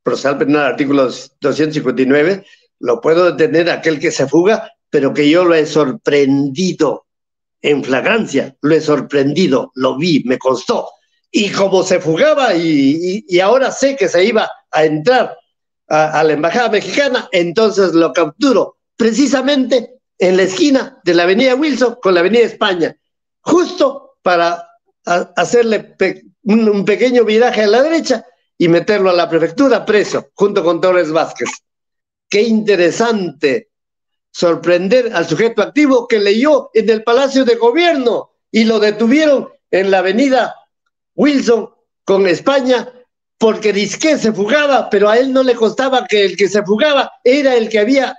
Procesal Penal, artículo 259, lo puedo detener aquel que se fuga, pero que yo lo he sorprendido en flagrancia, lo he sorprendido, lo vi, me constó. Y como se fugaba y ahora sé que se iba a entrar a la embajada mexicana, entonces lo capturo precisamente en la esquina de la avenida Wilson con la avenida España, justo para hacerle un pequeño viraje a la derecha y meterlo a la prefectura preso, junto con Torres Vázquez. Qué interesante sorprender al sujeto activo que leyó en el Palacio de Gobierno y lo detuvieron en la avenida Wilson con España porque dizque se fugaba, pero a él no le constaba que el que se fugaba era el que había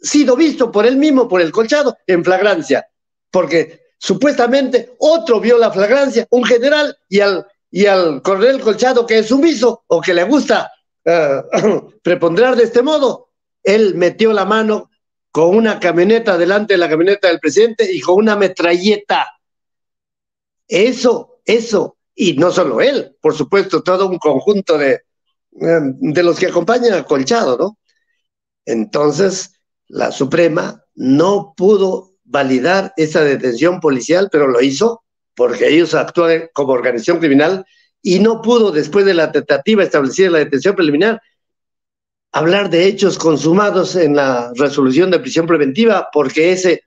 sido visto por él mismo, por el Colchado, en flagrancia, porque supuestamente otro vio la flagrancia, un general, y al coronel Colchado, que es sumiso o que le gusta preponderar de este modo, él metió la mano con una camioneta delante de la camioneta del presidente y con una metralleta. Eso, y no solo él, por supuesto, todo un conjunto de los que acompañan a Colchado, ¿no? Entonces, la Suprema no pudo validar esa detención policial, pero lo hizo porque ellos actúan como organización criminal y no pudo, después de la tentativa establecida en la detención preliminar, hablar de hechos consumados en la resolución de prisión preventiva, porque ese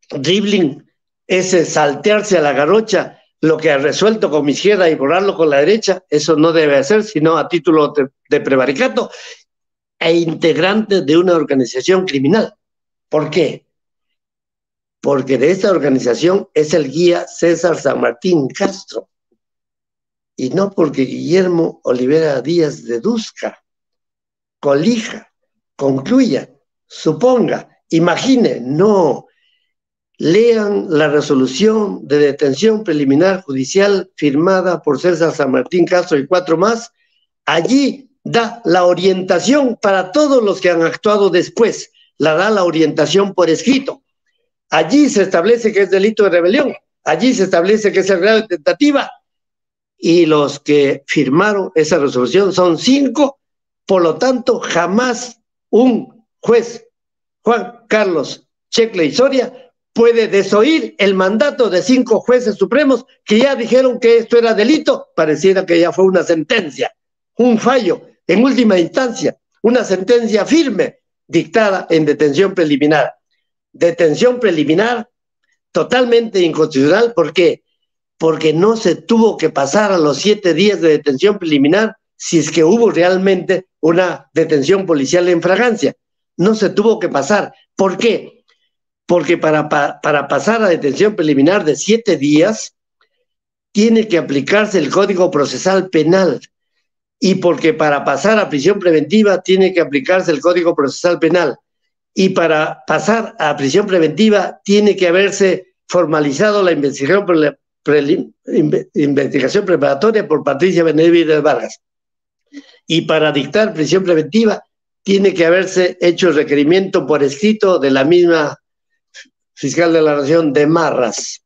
dribbling, ese saltearse a la garrocha, lo que ha resuelto con mi izquierda y borrarlo con la derecha, eso no debe hacer, sino a título de prevaricato e integrante de una organización criminal. ¿Por qué? Porque de esta organización es el guía César San Martín Castro, y no porque Guillermo Olivera Díaz deduzca, colija, concluya, suponga, imagine, no. Lean la resolución de detención preliminar judicial firmada por César San Martín Castro y 4 más. Allí da la orientación para todos los que han actuado después, da la orientación por escrito. Allí se establece que es delito de rebelión, allí se establece que es el grado de tentativa, y los que firmaron esa resolución son 5, por lo tanto, jamás un juez, Juan Carlos Shekley Soria, puede desoír el mandato de 5 jueces supremos que ya dijeron que esto era delito. Pareciera que ya fue una sentencia, un fallo en última instancia, una sentencia firme dictada en detención preliminar. Detención preliminar totalmente inconstitucional. ¿Por qué? Porque no se tuvo que pasar a los 7 días de detención preliminar si es que hubo realmente una detención policial en flagrancia. No se tuvo que pasar. ¿Por qué? Porque para pasar a detención preliminar de 7 días tiene que aplicarse el Código Procesal Penal, y porque para pasar a prisión preventiva tiene que aplicarse el Código Procesal Penal, y para pasar a prisión preventiva tiene que haberse formalizado la investigación preparatoria por Patricia Benavides Vargas, y para dictar prisión preventiva tiene que haberse hecho el requerimiento por escrito de la misma fiscal de la Nación de Marras,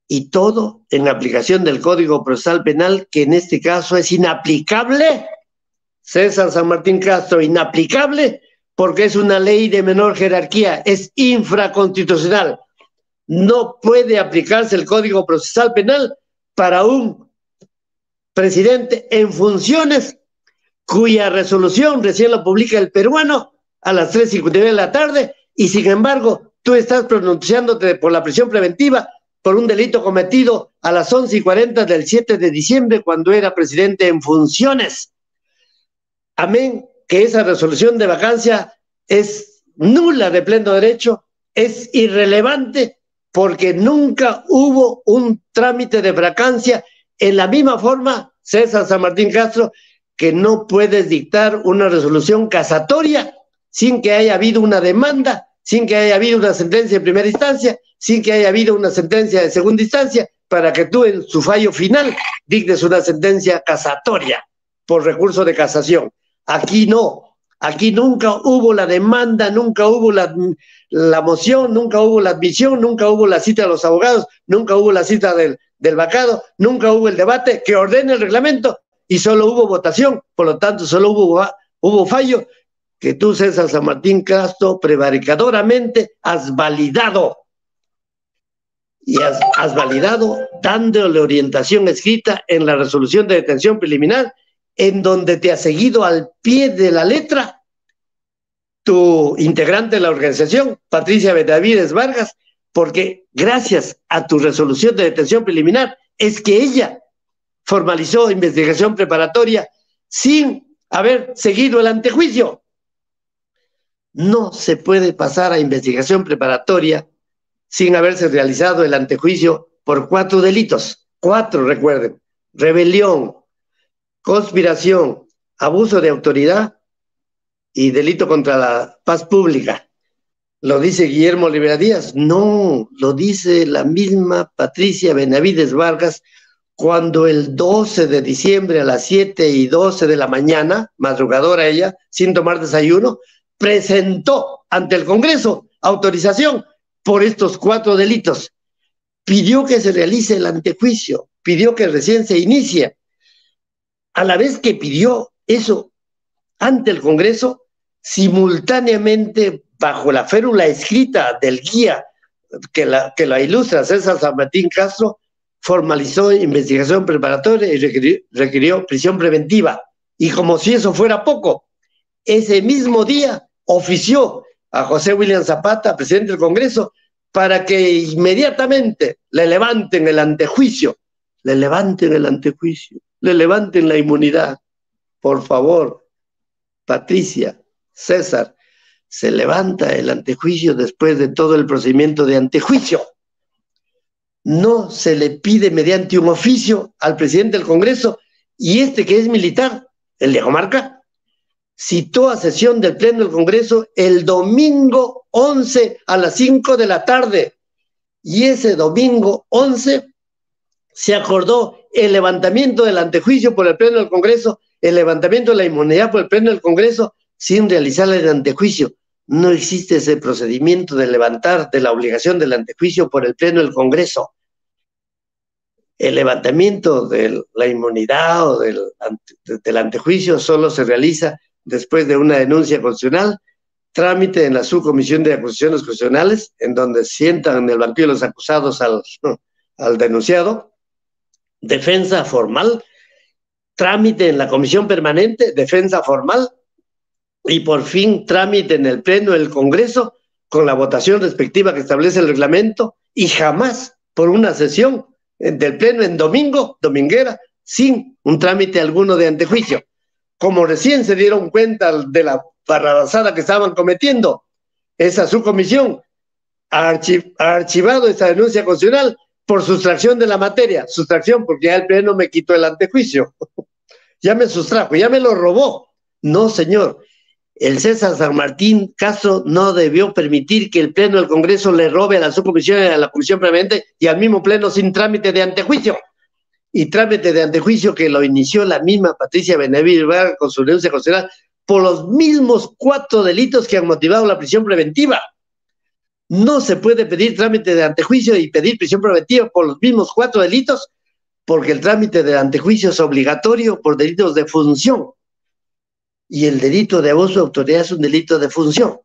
y todo en aplicación del Código Procesal Penal, que en este caso es inaplicable. César San Martín Castro, inaplicable, porque es una ley de menor jerarquía, es infraconstitucional. No puede aplicarse el Código Procesal Penal para un presidente en funciones cuya resolución recién la publica el peruano a las 3:59 de la tarde, y sin embargo tú estás pronunciándote por la prisión preventiva por un delito cometido a las 11:40 del 7 de diciembre cuando era presidente en funciones. Amén, que esa resolución de vacancia es nula de pleno derecho, es irrelevante, porque nunca hubo un trámite de vacancia. En la misma forma, César San Martín Castro, que no puedes dictar una resolución casatoria sin que haya habido una demanda, sin que haya habido una sentencia de primera instancia, sin que haya habido una sentencia de segunda instancia, para que tú en su fallo final dictes una sentencia casatoria por recurso de casación. Aquí no, aquí nunca hubo la demanda, nunca hubo la moción, nunca hubo la admisión, nunca hubo la cita de los abogados, nunca hubo la cita del vacado, nunca hubo el debate que ordena el reglamento y solo hubo votación, por lo tanto solo hubo fallo que tú, César San Martín Castro, prevaricadoramente has validado. Y has validado dándole orientación escrita en la resolución de detención preliminar, en donde te ha seguido al pie de la letra tu integrante de la organización, Patricia Benavides Vargas, porque gracias a tu resolución de detención preliminar es que ella formalizó investigación preparatoria sin haber seguido el antejuicio. No se puede pasar a investigación preparatoria sin haberse realizado el antejuicio por 4 delitos. 4, recuerden: rebelión, conspiración, abuso de autoridad y delito contra la paz pública. ¿Lo dice Guillermo Rivera Díaz? No, lo dice la misma Patricia Benavides Vargas cuando el 12 de diciembre a las 7:12 de la mañana, madrugadora ella, sin tomar desayuno, presentó ante el Congreso autorización por estos 4 delitos. Pidió que se realice el antejuicio, pidió que recién se inicie. A la vez que pidió eso ante el Congreso, simultáneamente, bajo la férula escrita del guía que la ilustra César San Martín Castro, formalizó investigación preparatoria y requirió prisión preventiva. Y como si eso fuera poco, ese mismo día ofició a José William Zapata, presidente del Congreso, para que inmediatamente le levanten el antejuicio, le levanten la inmunidad. Por favor, Patricia, César, se levanta el antejuicio después de todo el procedimiento de antejuicio. No se le pide mediante un oficio al presidente del Congreso, y este, que es militar, el de Ajomarca, citó a sesión del Pleno del Congreso el domingo 11 a las 5 de la tarde. Y ese domingo 11 se acordó el levantamiento del antejuicio por el Pleno del Congreso, el levantamiento de la inmunidad por el Pleno del Congreso, sin realizar el antejuicio. No existe ese procedimiento de levantar de la obligación del antejuicio por el Pleno del Congreso. El levantamiento de la inmunidad o del antejuicio solo se realiza después de una denuncia constitucional, trámite en la subcomisión de acusaciones constitucionales, en donde sientan en el banquillo los acusados al denunciado, defensa formal, trámite en la comisión permanente, defensa formal, y por fin trámite en el Pleno del Congreso con la votación respectiva que establece el reglamento, y jamás por una sesión del Pleno en dominguera, sin un trámite alguno de antejuicio. Como recién se dieron cuenta de la barrabasada que estaban cometiendo, esa subcomisión ha archivado esta denuncia constitucional por sustracción de la materia. Sustracción porque ya el Pleno me quitó el antejuicio. Ya me sustrajo, ya me lo robó. No, señor. El César San Martín Castro no debió permitir que el Pleno del Congreso le robe a la subcomisión y a la comisión permanente y al mismo Pleno sin trámite de antejuicio. Y trámite de antejuicio que lo inició la misma Patricia Benavides Vargas con su denuncia constitucional por los mismos 4 delitos que han motivado la prisión preventiva. No se puede pedir trámite de antejuicio y pedir prisión preventiva por los mismos 4 delitos, porque el trámite de antejuicio es obligatorio por delitos de función. Y el delito de abuso de autoridad es un delito de función.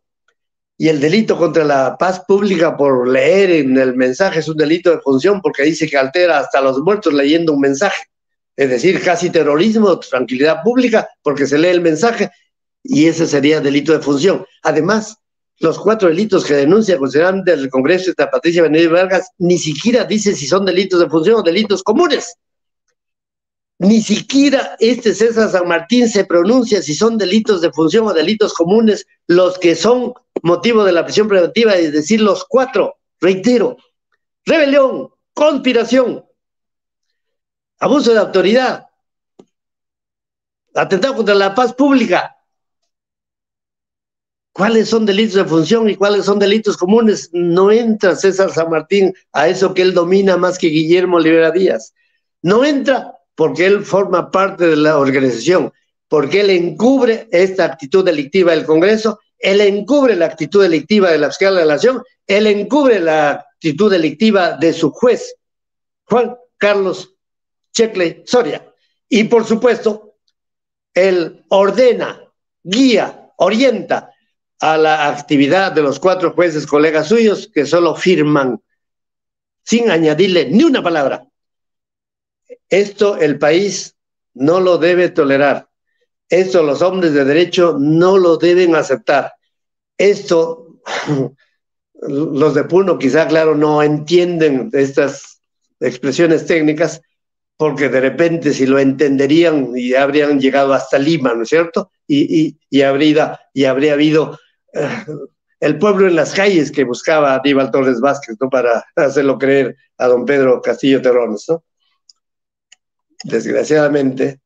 Y el delito contra la paz pública por leer en el mensaje es un delito de función, porque dice que altera hasta los muertos leyendo un mensaje. Es decir, casi terrorismo, tranquilidad pública, porque se lee el mensaje, y ese sería delito de función. Además, los 4 delitos que denuncia considerando del Congreso de Patricia Benavides Vargas ni siquiera dice si son delitos de función o delitos comunes. Ni siquiera este César San Martín se pronuncia si son delitos de función o delitos comunes los que son motivo de la prisión preventiva, es decir, los 4, reitero: rebelión, conspiración, abuso de autoridad, atentado contra la paz pública, ¿Cuáles son delitos de función y cuáles son delitos comunes? No entra César San Martín a eso que él domina más que Guillermo Rivera Díaz. No entra porque él forma parte de la organización, porque él encubre esta actitud delictiva del Congreso, él encubre la actitud delictiva de la fiscal de la Nación, él encubre la actitud delictiva de su juez, Juan Carlos Shekley Soria. Y por supuesto, él ordena, guía, orienta a la actividad de los 4 jueces colegas suyos que solo firman sin añadirle ni una palabra. Esto el país no lo debe tolerar. Esto los hombres de derecho no lo deben aceptar. Esto los de Puno quizá, claro, no entienden estas expresiones técnicas porque de repente si lo entenderían y habrían llegado hasta Lima, ¿no es cierto? Y habría habido el pueblo en las calles que buscaba a Aníbal Torres Vázquez, ¿no? Para hacerlo creer a don Pedro Castillo Terrones, ¿no? Desgraciadamente,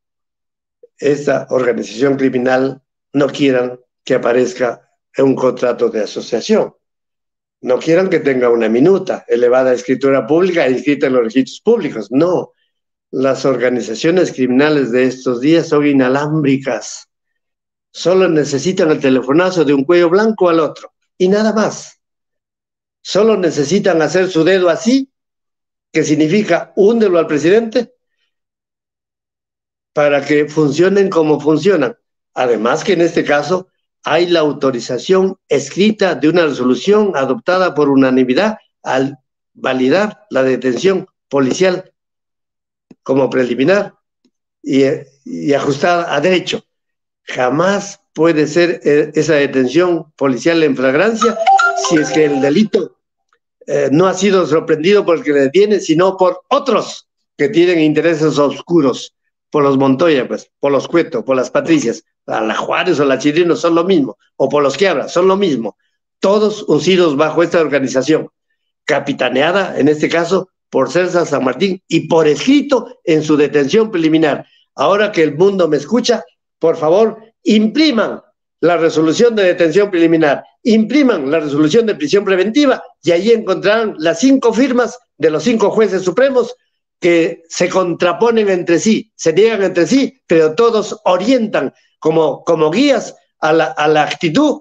esta organización criminal no quieran que aparezca en un contrato de asociación. No quieran que tenga una minuta, elevada escritura pública e inscrita en los registros públicos. No, las organizaciones criminales de estos días son inalámbricas. Solo necesitan el telefonazo de un cuello blanco al otro y nada más. Solo necesitan hacer su dedo así, que significa húndelo al presidente, para que funcionen como funcionan. Además que en este caso hay la autorización escrita de una resolución adoptada por unanimidad al validar la detención policial como preliminar y ajustada a derecho. Jamás puede ser esa detención policial en flagrancia si es que el delito no ha sido sorprendido por el que le detiene, sino por otros que tienen intereses oscuros, por los Montoya, pues, por los Cueto, por las Patricias, a la Juárez o la Chirino son lo mismo, o por los Quiabra son lo mismo, todos uncidos bajo esta organización, capitaneada en este caso por César San Martín y por escrito en su detención preliminar. Ahora que el mundo me escucha, por favor, impriman la resolución de detención preliminar, impriman la resolución de prisión preventiva y allí encontrarán las 5 firmas de los 5 jueces supremos que se contraponen entre sí, se niegan entre sí, pero todos orientan como guías a la actitud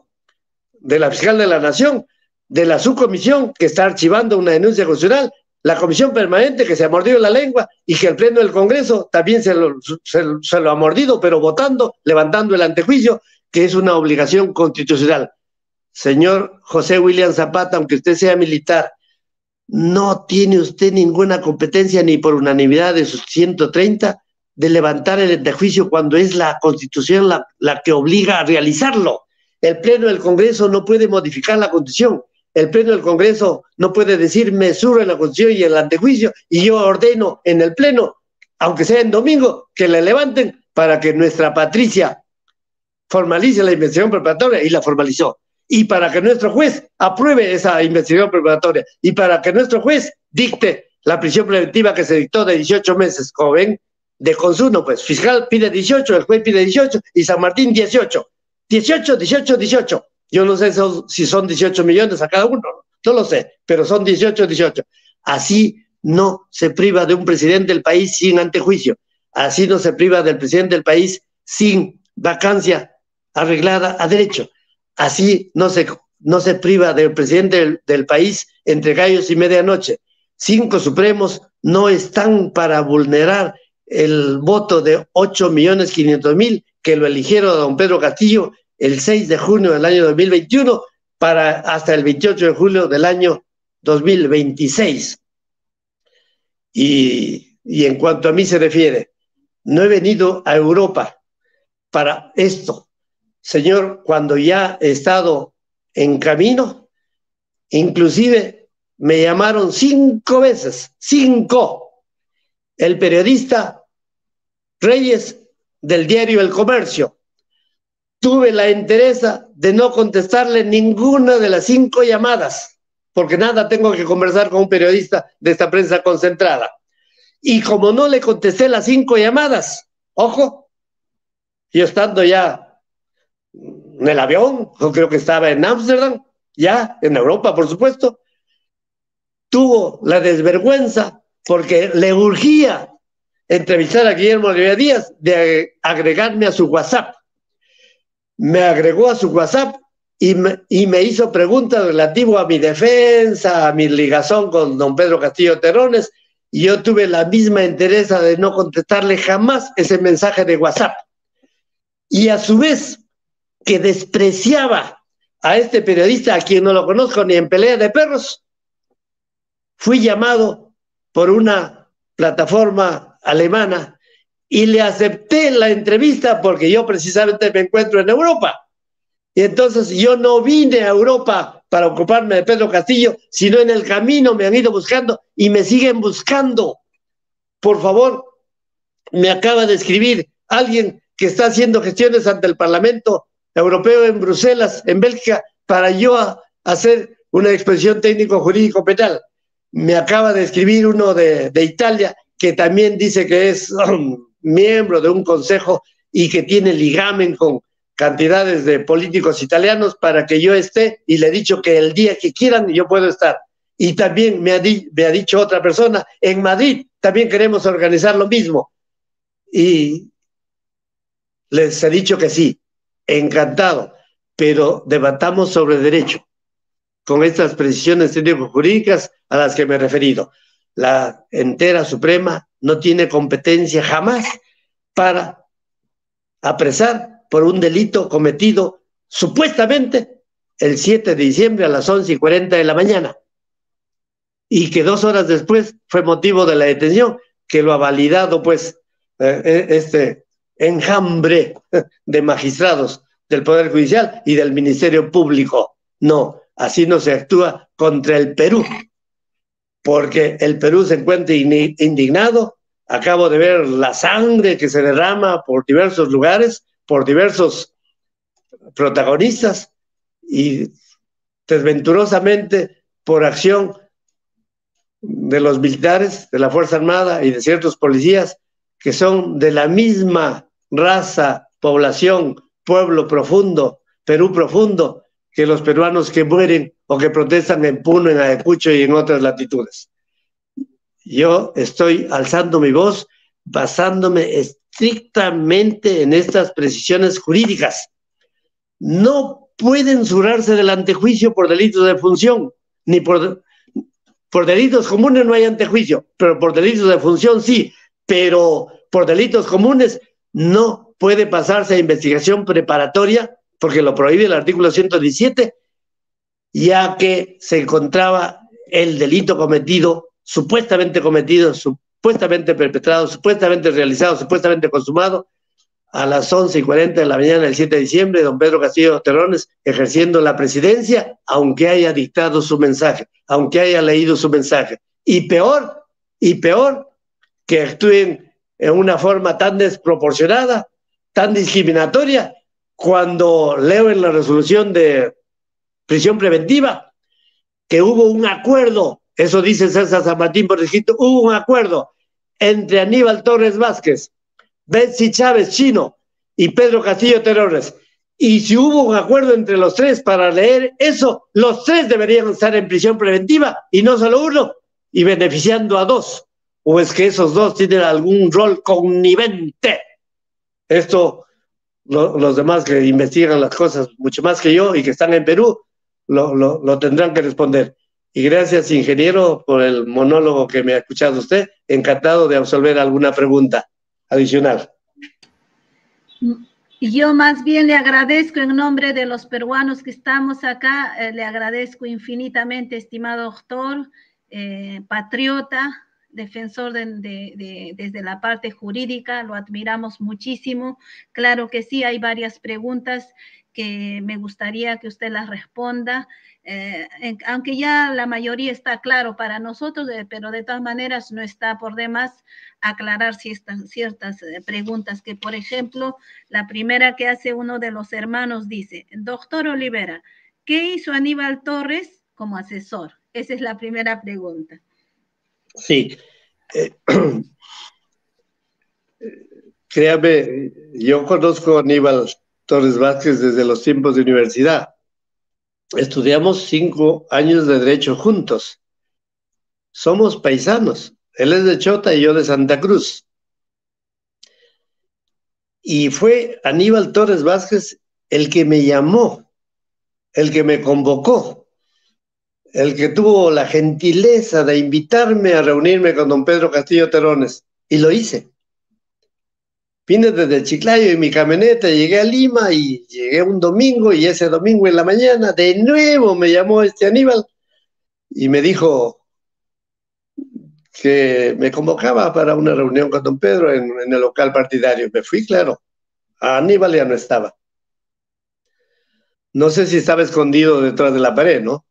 de la fiscal de la Nación, de la subcomisión que está archivando una denuncia constitucional, la comisión permanente que se ha mordido la lengua y que el pleno del Congreso también se lo ha mordido, pero votando, levantando el antejuicio, que es una obligación constitucional. Señor José William Zapata, aunque usted sea militar, no tiene usted ninguna competencia ni por unanimidad de sus 130 de levantar el antejuicio cuando es la Constitución la que obliga a realizarlo. El Pleno del Congreso no puede modificar la Constitución. El Pleno del Congreso no puede decir mesura en la Constitución y en el antejuicio y yo ordeno en el Pleno, aunque sea en domingo, que la levanten para que nuestra Patricia formalice la investigación preparatoria y la formalizó. Y para que nuestro juez apruebe esa investigación preparatoria y para que nuestro juez dicte la prisión preventiva que se dictó de 18 meses, como ven, de consumo, pues fiscal pide 18, el juez pide 18 y San Martín 18. 18, 18, 18. Yo no sé si son 18 millones a cada uno, no lo sé, pero son 18, 18. Así no se priva de un presidente del país sin antejuicio. Así no se priva del presidente del país sin vacancia arreglada a derecho. Así no se priva del presidente del país entre gallos y medianoche. 5 supremos no están para vulnerar el voto de 8.500.000 que lo eligieron a don Pedro Castillo el 6 de junio del año 2021 para hasta el 28 de julio del año 2026. Y en cuanto a mí se refiere, no he venido a Europa para esto. Señor, cuando ya he estado en camino, inclusive me llamaron 5 veces, 5, el periodista Reyes del diario El Comercio. Tuve la entereza de no contestarle ninguna de las 5 llamadas, porque nada tengo que conversar con un periodista de esta prensa concentrada. Y como no le contesté las 5 llamadas, ojo, yo estando ya en el avión, yo creo que estaba en Ámsterdam, ya, en Europa, por supuesto, tuvo la desvergüenza, porque le urgía entrevistar a Guillermo Rivera Díaz, de agregarme a su WhatsApp. Me agregó a su WhatsApp y me hizo preguntas relativas a mi defensa, a mi ligazón con don Pedro Castillo Terrones, y yo tuve la misma entereza de no contestarle jamás ese mensaje de WhatsApp. Y a su vez, que despreciaba a este periodista, a quien no lo conozco ni en pelea de perros, fui llamado por una plataforma alemana y le acepté la entrevista porque yo precisamente me encuentro en Europa. Y entonces yo no vine a Europa para ocuparme de Pedro Castillo, sino en el camino me han ido buscando y me siguen buscando. Por favor, me acaba de escribir alguien que está haciendo gestiones ante el Parlamento Europeo en Bruselas, en Bélgica, para yo hacer una exposición técnico-jurídico-penal. Me acaba de escribir uno de Italia, que también dice que es miembro de un consejo y que tiene ligamen con cantidades de políticos italianos para que yo esté, y le he dicho que el día que quieran yo puedo estar. Y también me ha dicho otra persona, en Madrid también queremos organizar lo mismo. Y les he dicho que sí, encantado, pero debatamos sobre derecho, con estas precisiones técnico-jurídicas a las que me he referido. La entera Suprema no tiene competencia jamás para apresar por un delito cometido supuestamente el 7 de diciembre a las 11:40 de la mañana, y que 2 horas después fue motivo de la detención, que lo ha validado pues este enjambre de magistrados del Poder Judicial y del Ministerio Público. No, así no se actúa contra el Perú, porque el Perú se encuentra indignado. Acabo de ver la sangre que se derrama por diversos lugares, por diversos protagonistas, y desventurosamente por acción de los militares, de la Fuerza Armada y de ciertos policías que son de la misma raza, población, pueblo profundo, Perú profundo, que los peruanos que mueren o que protestan en Puno, en Ayacucho y en otras latitudes. Yo estoy alzando mi voz basándome estrictamente en estas precisiones jurídicas. No pueden zurrarse del antejuicio por delitos de función, ni por delitos comunes no hay antejuicio, pero por delitos de función sí, pero por delitos comunes no puede pasarse a investigación preparatoria, porque lo prohíbe el artículo 117, ya que se encontraba el delito cometido, supuestamente perpetrado, supuestamente realizado, supuestamente consumado, a las 11:40 de la mañana del 7 de diciembre, don Pedro Castillo Terrones ejerciendo la presidencia, aunque haya dictado su mensaje, aunque haya leído su mensaje. Y peor, que actúen en una forma tan desproporcionada, tan discriminatoria, cuando leo en la resolución de prisión preventiva que hubo un acuerdo, eso dice César San Martín por escrito, hubo un acuerdo entre Aníbal Torres Vázquez, Betsy Chávez Chino y Pedro Castillo Terrones. Y si hubo un acuerdo entre los tres para leer eso, los tres deberían estar en prisión preventiva y no solo uno, y beneficiando a dos. ¿O es que esos dos tienen algún rol connivente? Esto, los demás que investigan las cosas mucho más que yo y que están en Perú, lo tendrán que responder. Y gracias, ingeniero, por el monólogo que me ha escuchado usted. Encantado de absolver alguna pregunta adicional. Yo más bien le agradezco en nombre de los peruanos que estamos acá, le agradezco infinitamente, estimado doctor, patriota, defensor desde la parte jurídica, lo admiramos muchísimo. Claro que sí, hay varias preguntas que me gustaría que usted las responda, aunque ya la mayoría está claro para nosotros, pero de todas maneras no está por demás aclarar ciertas preguntas que, por ejemplo, la primera que hace uno de los hermanos dice, doctor Olivera, ¿qué hizo Aníbal Torres como asesor? Esa es la primera pregunta. Sí. Créame, yo conozco a Aníbal Torres Vázquez desde los tiempos de universidad. Estudiamos 5 años de Derecho juntos. Somos paisanos. Él es de Chota y yo de Santa Cruz. Y fue Aníbal Torres Vázquez el que me llamó, el que me convocó, el que tuvo la gentileza de invitarme a reunirme con don Pedro Castillo Terones. Y lo hice. Vine desde Chiclayo en mi camioneta, llegué a Lima y llegué un domingo, y ese domingo en la mañana de nuevo me llamó este Aníbal y me dijo que me convocaba para una reunión con don Pedro en el local partidario. Me fui, claro. Aníbal ya no estaba. No sé si estaba escondido detrás de la pared, ¿no?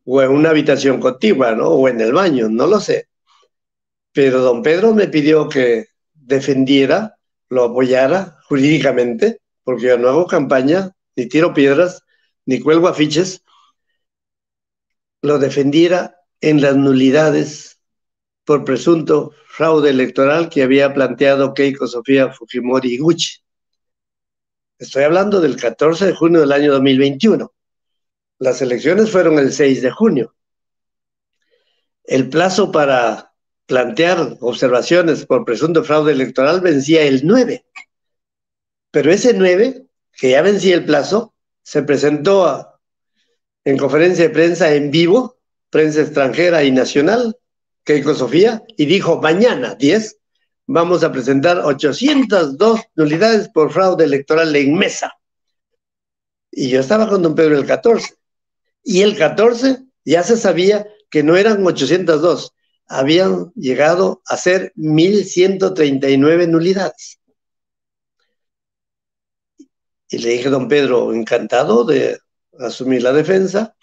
O en una habitación contigua, ¿no? O en el baño, no lo sé. Pero don Pedro me pidió que defendiera, lo apoyara jurídicamente, porque yo no hago campaña, ni tiro piedras, ni cuelgo afiches, lo defendiera en las nulidades por presunto fraude electoral que había planteado Keiko Sofía Fujimori Iguchi. Estoy hablando del 14 de junio del año 2021. Las elecciones fueron el 6 de junio. El plazo para plantear observaciones por presunto fraude electoral vencía el 9. Pero ese 9, que ya vencía el plazo, se presentó en conferencia de prensa en vivo, prensa extranjera y nacional, Keiko Sofía, y dijo: mañana, 10, vamos a presentar 802 nulidades por fraude electoral en mesa. Y yo estaba con don Pedro el 14. Y el 14 ya se sabía que no eran 802, habían llegado a ser 1,139 nulidades. Y le dije: don Pedro, encantado de asumir la defensa,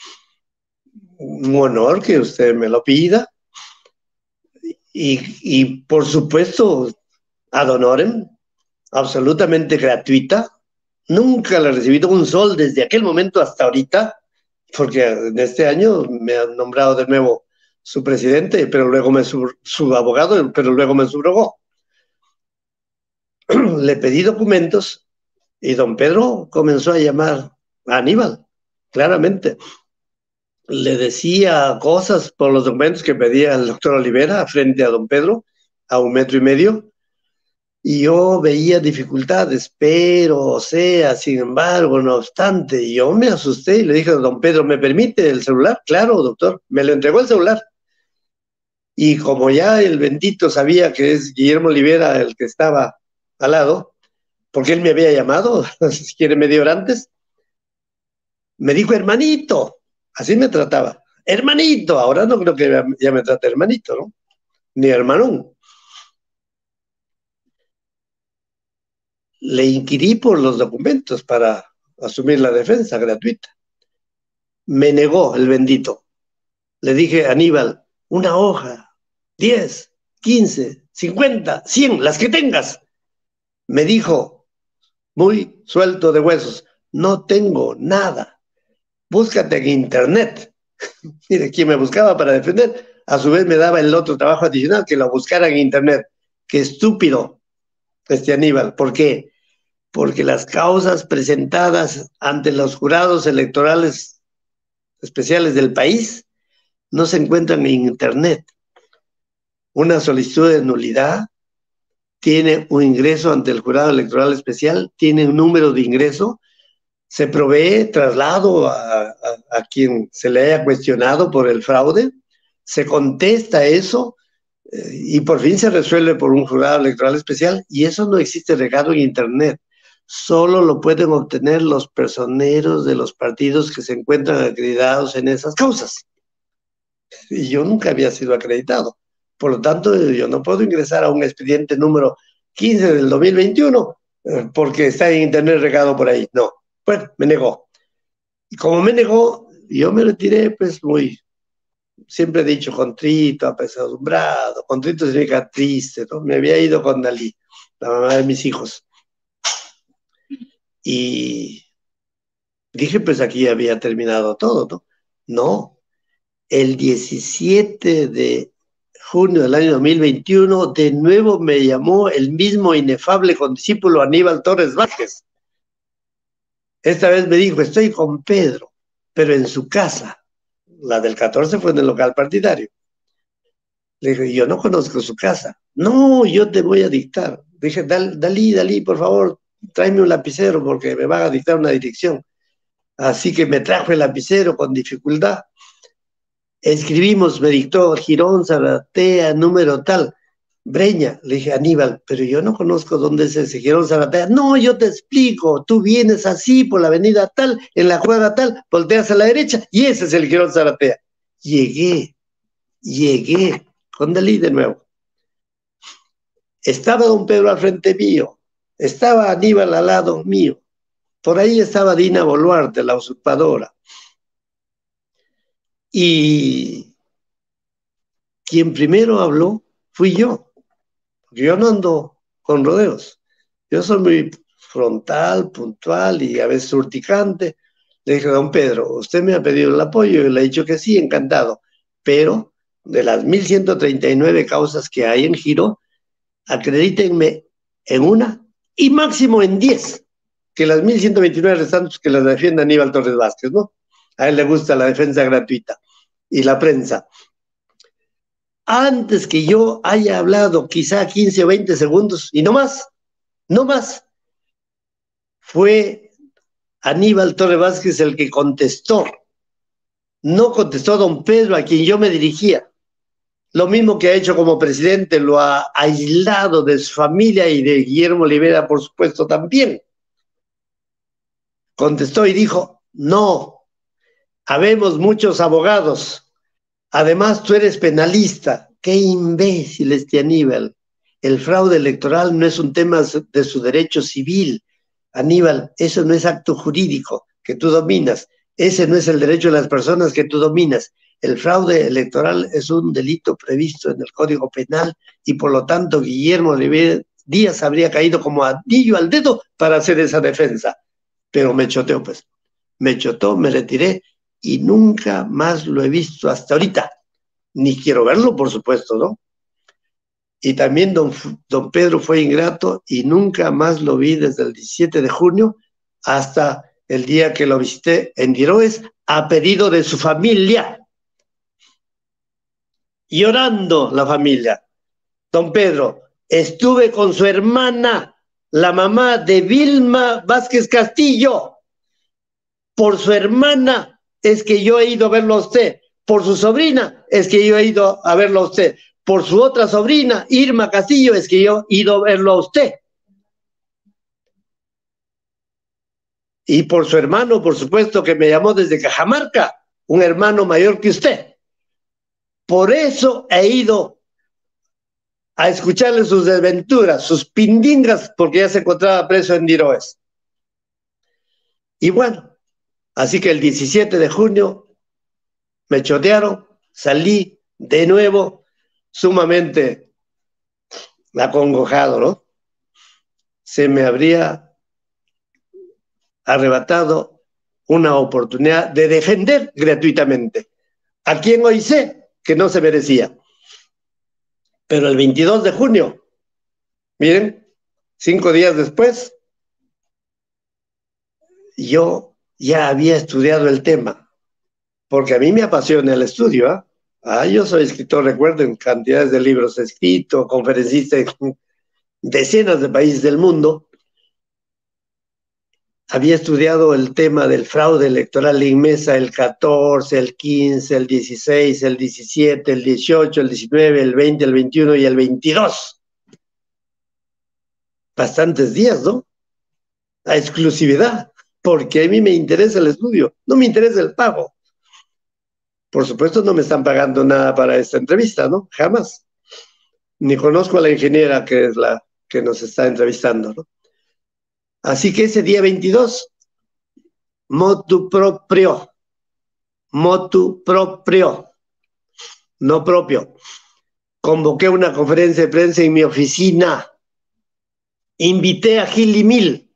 un honor que usted me lo pida, y por supuesto, ad honorem, absolutamente gratuita. Nunca le he recibido un sol desde aquel momento hasta ahorita, porque en este año me han nombrado de nuevo su presidente, pero luego su abogado, pero luego me subrogó. Le pedí documentos y don Pedro comenzó a llamar a Aníbal, claramente. Le decía cosas por los documentos que pedía el doctor Olivera frente a don Pedro, a 1,5 metros, y yo veía dificultades, pero, o sea, sin embargo, no obstante, yo me asusté y le dije: don Pedro, ¿me permite el celular? Claro, doctor. Me lo entregó el celular. Y como ya el bendito sabía que es Guillermo Olivera el que estaba al lado, porque él me había llamado, si quiere, media hora antes, me dijo: hermanito. Así me trataba. Hermanito. Ahora no creo que ya me trate hermanito, ¿no? Ni hermanón. Le inquirí por los documentos para asumir la defensa gratuita. Me negó el bendito. Le dije: Aníbal, una hoja, 10, 15, 50, 100, las que tengas. Me dijo, muy suelto de huesos: no tengo nada. Búscate en internet. Mire, quien me buscaba para defender, a su vez me daba el otro trabajo adicional, que lo buscara en internet. Qué estúpido este Aníbal. ¿Por qué? Porque las causas presentadas ante los jurados electorales especiales del país no se encuentran en internet. Una solicitud de nulidad tiene un ingreso ante el jurado electoral especial, tiene un número de ingreso, se provee traslado a quien se le haya cuestionado por el fraude, se contesta eso, y por fin se resuelve por un jurado electoral especial, y eso no existe regado en internet. Solo lo pueden obtener los personeros de los partidos que se encuentran acreditados en esas causas. Y yo nunca había sido acreditado. Por lo tanto, yo no puedo ingresar a un expediente número 15 del 2021 porque está en internet regado por ahí. No. Bueno, me negó. Y como me negó, yo me retiré, pues muy, siempre he dicho, contrito, apesadumbrado. Contrito significa triste, ¿no? Me había ido con Dalí, la mamá de mis hijos. Y dije, pues aquí había terminado todo, ¿no? No. El 17 de junio del año 2021, de nuevo me llamó el mismo inefable condiscípulo Aníbal Torres Vázquez. Esta vez me dijo, estoy con Pedro, pero en su casa. La del 14 fue en el local partidario. Le dije, yo no conozco su casa. No, yo te voy a dictar. Dije, Dalí, por favor, tráeme un lapicero porque me van a dictar una dirección. Así que me trajo el lapicero con dificultad. Escribimos, me dictó Girón, Zaratea, número tal. Breña, le dije, Aníbal, pero yo no conozco dónde es ese Girón, Zaratea. No, yo te explico, tú vienes así por la avenida tal, en la cuadra tal, volteas a la derecha y ese es el Girón, Zaratea. Llegué con Dalí de nuevo. Estaba don Pedro al frente mío, estaba Aníbal al lado mío, por ahí estaba Dina Boluarte, la usurpadora. Y quien primero habló fui yo, porque yo no ando con rodeos. Yo soy muy frontal, puntual y a veces urticante. Le dije, don Pedro, usted me ha pedido el apoyo y le he dicho que sí, encantado. Pero de las 1139 causas que hay en Giro, acredítenme en una y máximo en 10, que las 1129 restantes que las defienda Aníbal Torres Vázquez, ¿no? A él le gusta la defensa gratuita y la prensa. Antes que yo haya hablado quizá 15 o 20 segundos, y no más, fue Aníbal Torres Vázquez el que contestó. No contestó don Pedro, a quien yo me dirigía. Lo mismo que ha hecho como presidente, lo ha aislado de su familia y de Guillermo Olivera, por supuesto, también. Contestó y dijo, no, habemos muchos abogados. Además, tú eres penalista. Qué imbécil este Aníbal. El fraude electoral no es un tema de su derecho civil. Aníbal, eso no es acto jurídico que tú dominas. Ese no es el derecho de las personas que tú dominas. El fraude electoral es un delito previsto en el Código Penal y por lo tanto Guillermo Rivera Díaz habría caído como anillo al dedo para hacer esa defensa. Pero me choteó, pues. Me chotó, me retiré y nunca más lo he visto hasta ahorita. Ni quiero verlo, por supuesto, ¿no? Y también don Pedro fue ingrato y nunca más lo vi desde el 17 de junio hasta el día que lo visité en Diroes a pedido de su familia. Llorando la familia. Don Pedro, estuve con su hermana, la mamá de Vilma Vázquez Castillo. Por su hermana es que yo he ido a verlo a usted. Por su sobrina es que yo he ido a verlo a usted. Por su otra sobrina, Irma Castillo, es que yo he ido a verlo a usted. Y por su hermano, por supuesto, que me llamó desde Cajamarca, un hermano mayor que usted. Por eso he ido a escucharle sus desventuras, sus pindingas, porque ya se encontraba preso en Diroes. Y bueno, así que el 17 de junio me chotearon, salí de nuevo sumamente acongojado, ¿no? Se me habría arrebatado una oportunidad de defender gratuitamente a quien hoy sé que no se merecía. Pero el 22 de junio, miren, 5 días después, yo ya había estudiado el tema, porque a mí me apasiona el estudio, ¿eh? Yo soy escritor, recuerden, cantidades de libros escritos, conferencista en decenas de países del mundo. Había estudiado el tema del fraude electoral inmensa el 14, el 15, el 16, el 17, el 18, el 19, el 20, el 21 y el 22. Bastantes días, ¿no? A exclusividad, porque a mí me interesa el estudio, no me interesa el pago. Por supuesto no me están pagando nada para esta entrevista, ¿no? Jamás. Ni conozco a la ingeniera que es la que nos está entrevistando, ¿no? Así que ese día 22, motu propio, no propio. Convoqué una conferencia de prensa en mi oficina. Invité a Gil y Mil,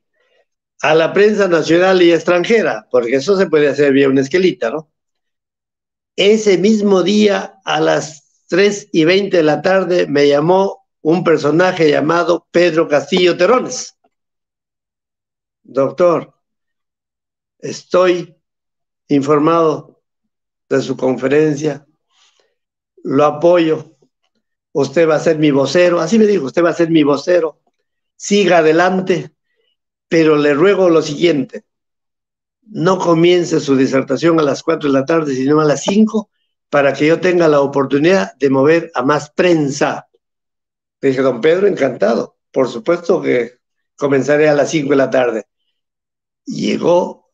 a la prensa nacional y extranjera, porque eso se puede hacer vía una esquelita, ¿no? Ese mismo día, a las 3:20 de la tarde, me llamó un personaje llamado Pedro Castillo Terrones. Doctor, estoy informado de su conferencia, lo apoyo, usted va a ser mi vocero, así me dijo, usted va a ser mi vocero, siga adelante, pero le ruego lo siguiente, no comience su disertación a las 4 de la tarde, sino a las 5, para que yo tenga la oportunidad de mover a más prensa. Le dije, don Pedro, encantado, por supuesto que comenzaré a las 5 de la tarde. Llegó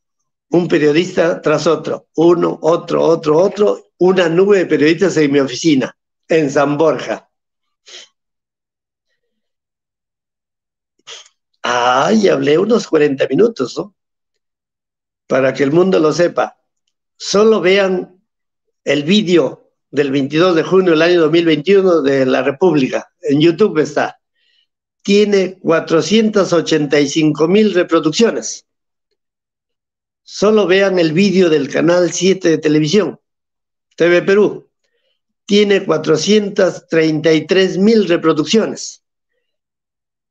un periodista tras otro, uno, otro, una nube de periodistas en mi oficina, en San Borja. Y hablé unos 40 minutos, ¿no? Para que el mundo lo sepa. Solo vean el vídeo del 22 de junio del año 2021 de La República. En YouTube está. Tiene 485,000 reproducciones. Solo vean el vídeo del canal 7 de televisión, TV Perú. Tiene 433,000 reproducciones.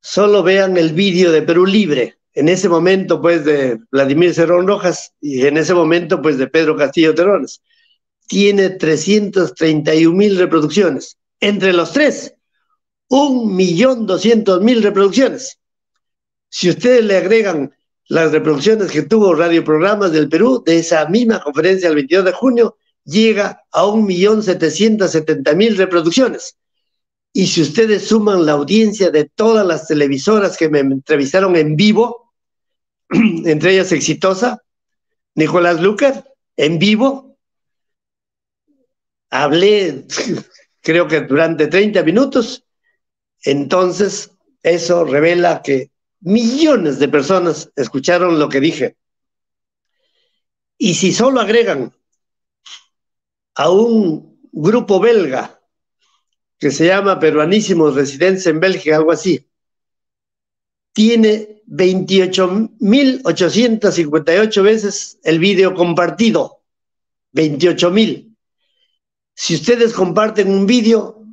Solo vean el vídeo de Perú Libre, en ese momento pues de Vladimir Cerrón Rojas y en ese momento pues de Pedro Castillo Terrones. Tiene 331,000 reproducciones. Entre los tres, 1.200.000 reproducciones. Si ustedes le agregan las reproducciones que tuvo radioprogramas del Perú, de esa misma conferencia el 22 de junio, llega a 1.770.000 reproducciones. Y si ustedes suman la audiencia de todas las televisoras que me entrevistaron en vivo, entre ellas Exitosa, Nicolás Lucar, en vivo, hablé creo que durante 30 minutos, entonces eso revela que millones de personas escucharon lo que dije. Y si solo agregan a un grupo belga que se llama Peruanísimos Residentes en Bélgica, algo así, tiene 28,858 veces el video compartido. 28,000. Si ustedes comparten un video,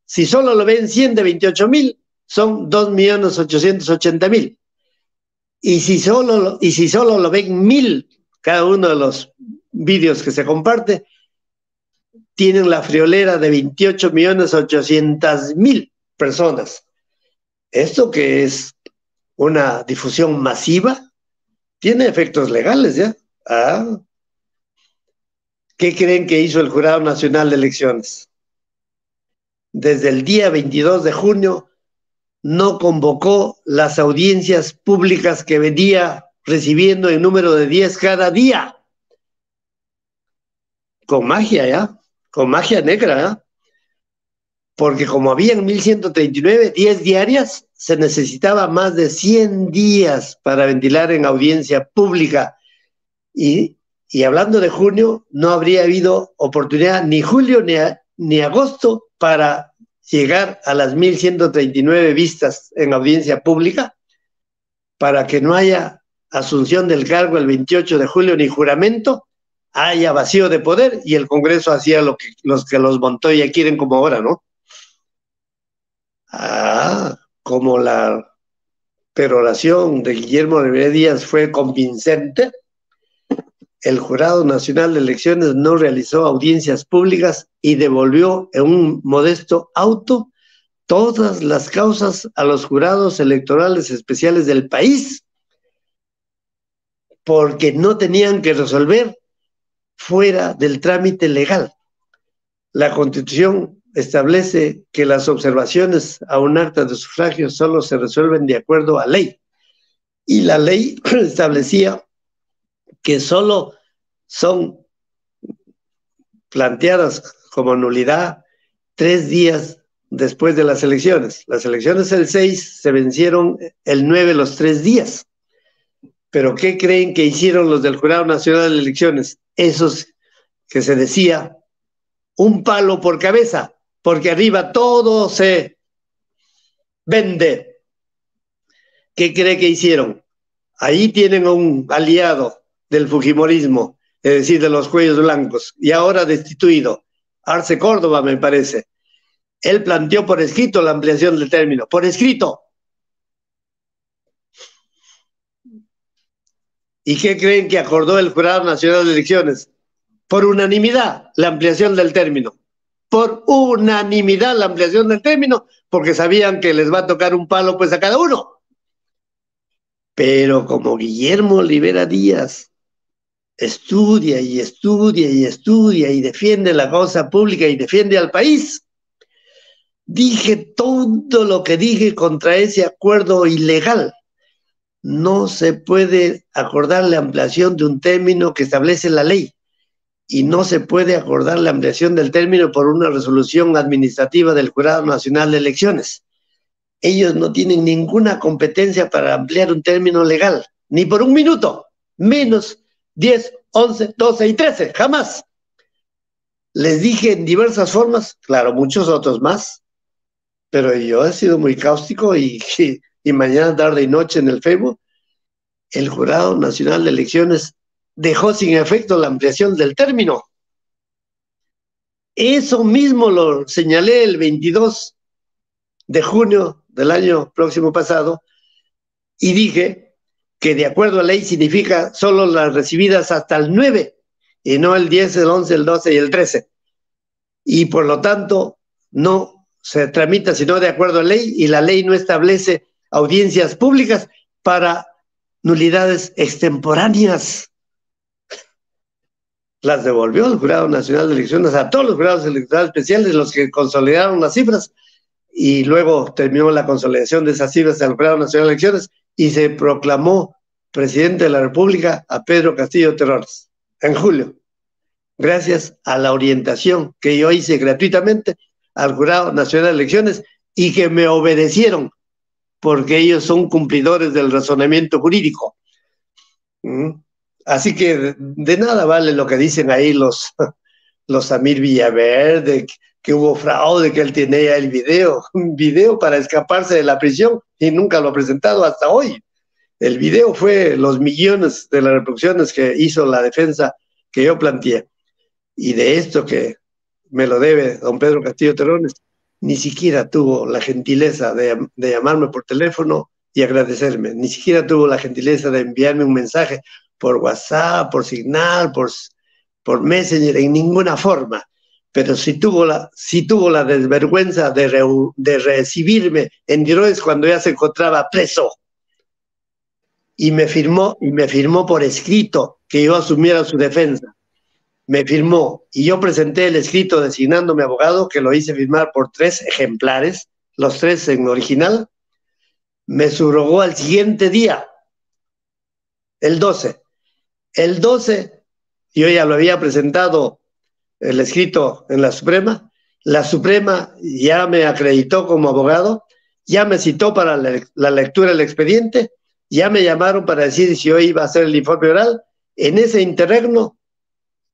si solo lo ven 100 de 28,000, son 2,880,000. Y si solo lo ven 1,000 cada uno de los vídeos que se comparte, tienen la friolera de 28,800,000 personas. Esto que es una difusión masiva, tiene efectos legales, ¿ya? ¿Qué creen que hizo el Jurado Nacional de Elecciones? Desde el día 22 de junio no convocó las audiencias públicas que venía recibiendo en número de 10 cada día. Con magia, ¿ya? Con magia negra, ¿ya? Porque como habían 1.139, 10 diarias, se necesitaba más de 100 días para ventilar en audiencia pública. Y hablando de junio, no habría habido oportunidad ni julio ni agosto para llegar a las 1.139 vistas en audiencia pública, para que no haya asunción del cargo el 28 de julio ni juramento, haya vacío de poder y el Congreso hacía lo que los Montoya quieren como ahora, ¿no? Como la peroración de Guillermo Rivera Díaz fue convincente, el Jurado Nacional de Elecciones no realizó audiencias públicas y devolvió en un modesto auto todas las causas a los jurados electorales especiales del país, porque no tenían que resolver fuera del trámite legal. La Constitución establece que las observaciones a un acta de sufragio solo se resuelven de acuerdo a ley. Y la ley establecía que solo son planteadas como nulidad 3 días después de las elecciones. Las elecciones el 6, se vencieron el 9 los 3 días. Pero ¿qué creen que hicieron los del Jurado Nacional de Elecciones? Esos que se decía un palo por cabeza, porque arriba todo se vende. ¿Qué cree que hicieron? Ahí tienen un aliado del fujimorismo, es decir, de los cuellos blancos, y ahora destituido, Arce Córdoba, me parece. Él planteó por escrito la ampliación del término, por escrito. ¿Y qué creen que acordó el Jurado Nacional de Elecciones? Por unanimidad, la ampliación del término. Por unanimidad, la ampliación del término, porque sabían que les va a tocar un palo pues a cada uno. Pero como Guillermo Olivera Díaz estudia y estudia y estudia y defiende la cosa pública y defiende al país, dije todo lo que dije contra ese acuerdo ilegal. No se puede acordar la ampliación de un término que establece la ley y no se puede acordar la ampliación del término por una resolución administrativa del Jurado Nacional de Elecciones. Ellos no tienen ninguna competencia para ampliar un término legal, ni por un minuto, menos 10, 11, 12 y 13, jamás. Les dije en diversas formas, claro, muchos otros más, pero yo he sido muy cáustico y mañana, tarde y noche en el Facebook, el Jurado Nacional de Elecciones dejó sin efecto la ampliación del término. Eso mismo lo señalé el 22 de junio del año próximo pasado y dije que de acuerdo a ley significa solo las recibidas hasta el 9 y no el 10, el 11, el 12 y el 13. Y por lo tanto no se tramita sino de acuerdo a ley y la ley no establece audiencias públicas para nulidades extemporáneas. Las devolvió el Jurado Nacional de Elecciones a todos los jurados electorales especiales, los que consolidaron las cifras, y luego terminó la consolidación de esas cifras al Jurado Nacional de Elecciones y se proclamó presidente de la República a Pedro Castillo Terrones en julio, gracias a la orientación que yo hice gratuitamente al Jurado Nacional de Elecciones y que me obedecieron porque ellos son cumplidores del razonamiento jurídico. Así que de nada vale lo que dicen ahí los Samir Villaverde, que hubo fraude, que él tenía el video, un video para escaparse de la prisión y nunca lo ha presentado hasta hoy. El video fue los millones de las reproducciones que hizo la defensa que yo planteé. Y de esto que me lo debe don Pedro Castillo Terrones, ni siquiera tuvo la gentileza de llamarme por teléfono y agradecerme, ni siquiera tuvo la gentileza de enviarme un mensaje por WhatsApp, por Signal, por Messenger, en ninguna forma, pero sí tuvo la desvergüenza de recibirme en Diroes cuando ya se encontraba preso. Y me firmó por escrito que yo asumiera su defensa. Me firmó y yo presenté el escrito designándome abogado, que lo hice firmar por 3 ejemplares, los 3 en original. Me subrogó al siguiente día, el 12. El 12 yo ya lo había presentado el escrito en la Suprema. La Suprema ya me acreditó como abogado, ya me citó para la lectura del expediente, ya me llamaron para decir si yo iba a hacer el informe oral. En ese interregno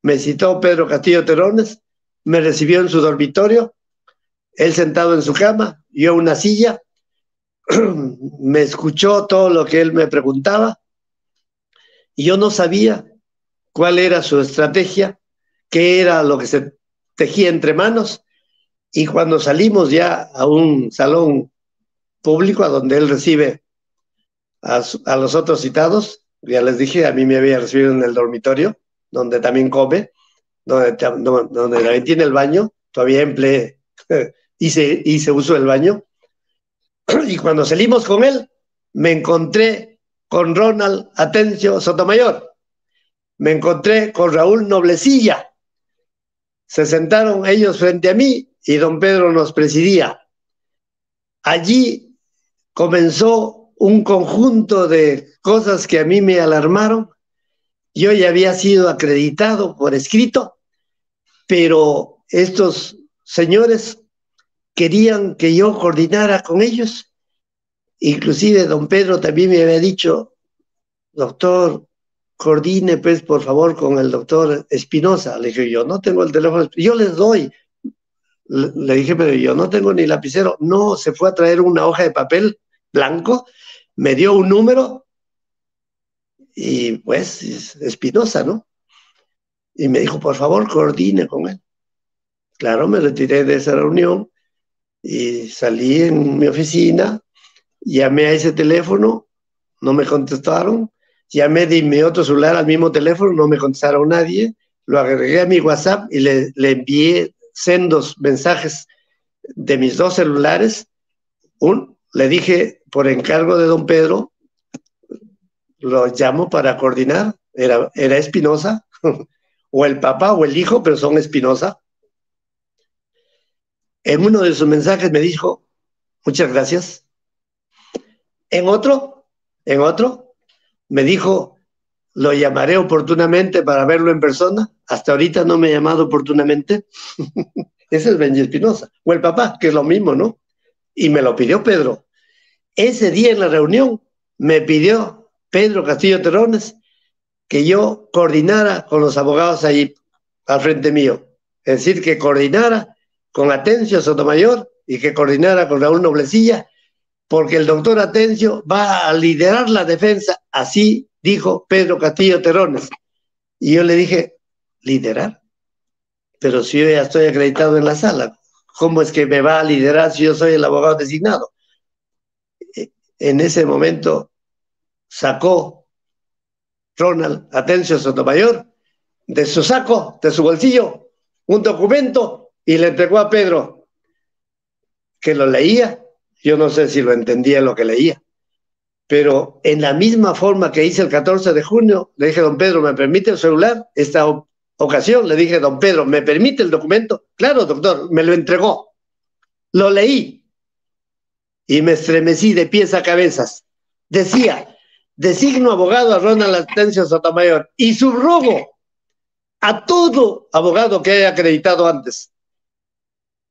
me citó Pedro Castillo Terrones, me recibió en su dormitorio, él sentado en su cama, yo en una silla, me escuchó todo lo que él me preguntaba y yo no sabía cuál era su estrategia, qué era lo que se tejía entre manos, y cuando salimos ya a un salón público a donde él recibe a los otros citados, ya les dije, a mí me había recibido en el dormitorio, donde también come, donde también tiene el baño, todavía empleé, hice uso del baño, y cuando salimos con él, me encontré con Ronald Atencio Sotomayor, me encontré con Raúl Noblecilla, se sentaron ellos frente a mí y don Pedro nos presidía. Allí comenzó un conjunto de cosas que a mí me alarmaron. Yo ya había sido acreditado por escrito, pero estos señores querían que yo coordinara con ellos. Inclusive don Pedro también me había dicho, doctor, coordine pues por favor con el doctor Espinosa. Le dije, yo no tengo el teléfono, yo les doy. Le dije, pero yo no tengo ni lapicero. No, se fue a traer una hoja de papel blanco, me dio un número y pues Espinosa, ¿no? Y me dijo, por favor, coordine con él. Claro, me retiré de esa reunión y salí en mi oficina, llamé a ese teléfono, no me contestaron, llamé de mi otro celular al mismo teléfono, no me contestaron nadie, lo agregué a mi WhatsApp y le envié sendos mensajes de mis dos celulares. Le dije, por encargo de don Pedro, lo llamo para coordinar, era Espinosa, o el papá o el hijo, pero son Espinosa. En uno de sus mensajes me dijo, muchas gracias. En otro, me dijo, lo llamaré oportunamente para verlo en persona. Hasta ahorita no me ha llamado oportunamente. Ese es Benji Espinosa. O el papá, que es lo mismo, ¿no? Y me lo pidió Pedro. Ese día en la reunión me pidió Pedro Castillo Terrones que yo coordinara con los abogados ahí al frente mío. Es decir, que coordinara con Atencio Sotomayor y que coordinara con Raúl Noblecilla, porque el doctor Atencio va a liderar la defensa, así dijo Pedro Castillo Terrones. Y yo le dije, ¿liderar? Pero si yo ya estoy acreditado en la sala, ¿cómo es que me va a liderar si yo soy el abogado designado? En ese momento sacó Ronald Atencio Sotomayor de su saco, de su bolsillo, un documento y le entregó a Pedro, que lo leía. Yo no sé si lo entendía lo que leía, pero en la misma forma que hice el 14 de junio, le dije, don Pedro, ¿me permite el celular? Esta ocasión le dije, don Pedro, ¿me permite el documento? Claro, doctor, me lo entregó. Lo leí y me estremecí de pies a cabezas. Decía, designo abogado a Ronald Atencio Sotomayor y subrogo a todo abogado que haya acreditado antes.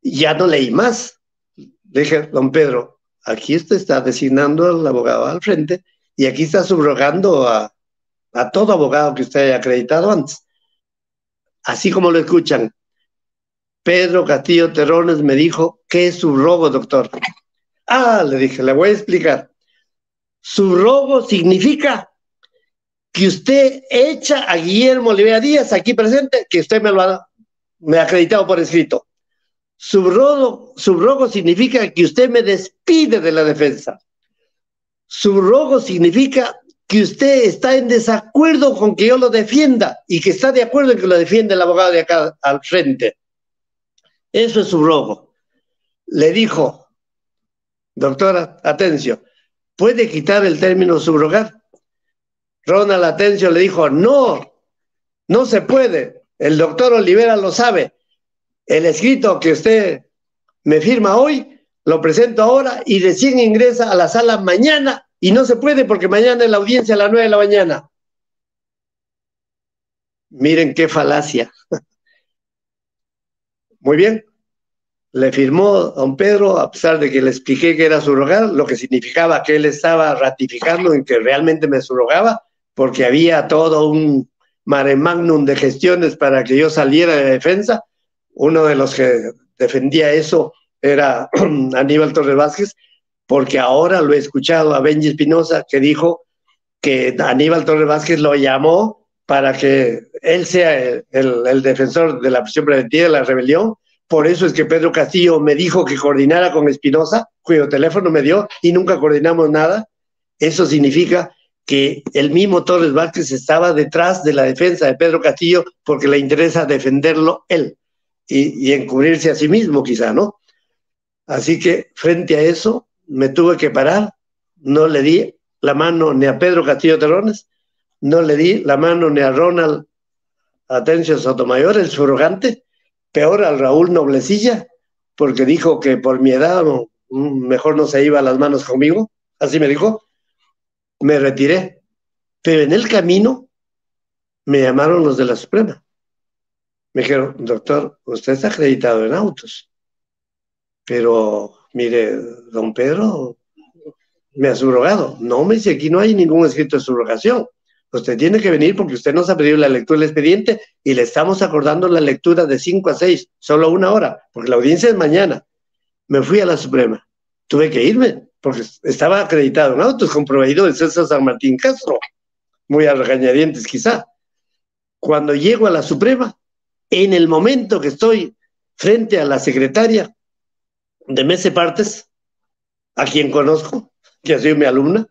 Ya no leí más. Le dije, don Pedro, aquí usted está designando al abogado al frente y aquí está subrogando a todo abogado que usted haya acreditado antes. Así como lo escuchan, Pedro Castillo Terrones me dijo, ¿qué es subrogo, doctor? Le dije, le voy a explicar. Subrogo significa que usted echa a Guillermo Olivera Díaz, aquí presente, que usted me ha acreditado por escrito. Subrogo significa que usted me despide de la defensa. Subrogo significa que usted está en desacuerdo con que yo lo defienda y que está de acuerdo en que lo defienda el abogado de acá al frente. Eso es subrogo. Le dijo, doctora Atencio, ¿puede quitar el término subrogar? Ronald Atencio le dijo, no se puede. El doctor Olivera lo sabe. El escrito que usted me firma hoy, lo presento ahora y recién ingresa a la sala mañana y no se puede porque mañana es la audiencia a las 9 de la mañana. Miren qué falacia. Muy bien. Le firmó don Pedro, a pesar de que le expliqué que era subrogar, lo que significaba que él estaba ratificando en que realmente me subrogaba, porque había todo un mare magnum de gestiones para que yo saliera de defensa. Uno de los que defendía eso era Aníbal Torres Vázquez, porque ahora lo he escuchado a Benji Espinosa, que dijo que Aníbal Torres Vázquez lo llamó para que él sea el defensor de la prisión preventiva de la rebelión. Por eso es que Pedro Castillo me dijo que coordinara con Espinosa, cuyo teléfono me dio, y nunca coordinamos nada. Eso significa que el mismo Torres Vázquez estaba detrás de la defensa de Pedro Castillo porque le interesa defenderlo él y encubrirse a sí mismo quizá, ¿no? Así que frente a eso me tuve que parar, no le di la mano ni a Pedro Castillo Terrones, no le di la mano ni a Ronald Atencio Sotomayor, el subrogante, peor al Raúl Noblecilla, porque dijo que por mi edad mejor no se iba a las manos conmigo, así me dijo. Me retiré, pero en el camino me llamaron los de la Suprema. Me dijeron, doctor, usted está acreditado en autos, pero mire, don Pedro me ha subrogado. No, me dice, aquí no hay ningún escrito de subrogación. Usted tiene que venir porque usted nos ha pedido la lectura del expediente y le estamos acordando la lectura de 5 a 6, solo 1 hora, porque la audiencia es mañana. Me fui a la Suprema. Tuve que irme porque estaba acreditado en autos con proveedor de César San Martín Castro, muy a regañadientes quizá. Cuando llego a la Suprema, en el momento que estoy frente a la secretaria de Mese Partes, a quien conozco, que ha sido mi alumna,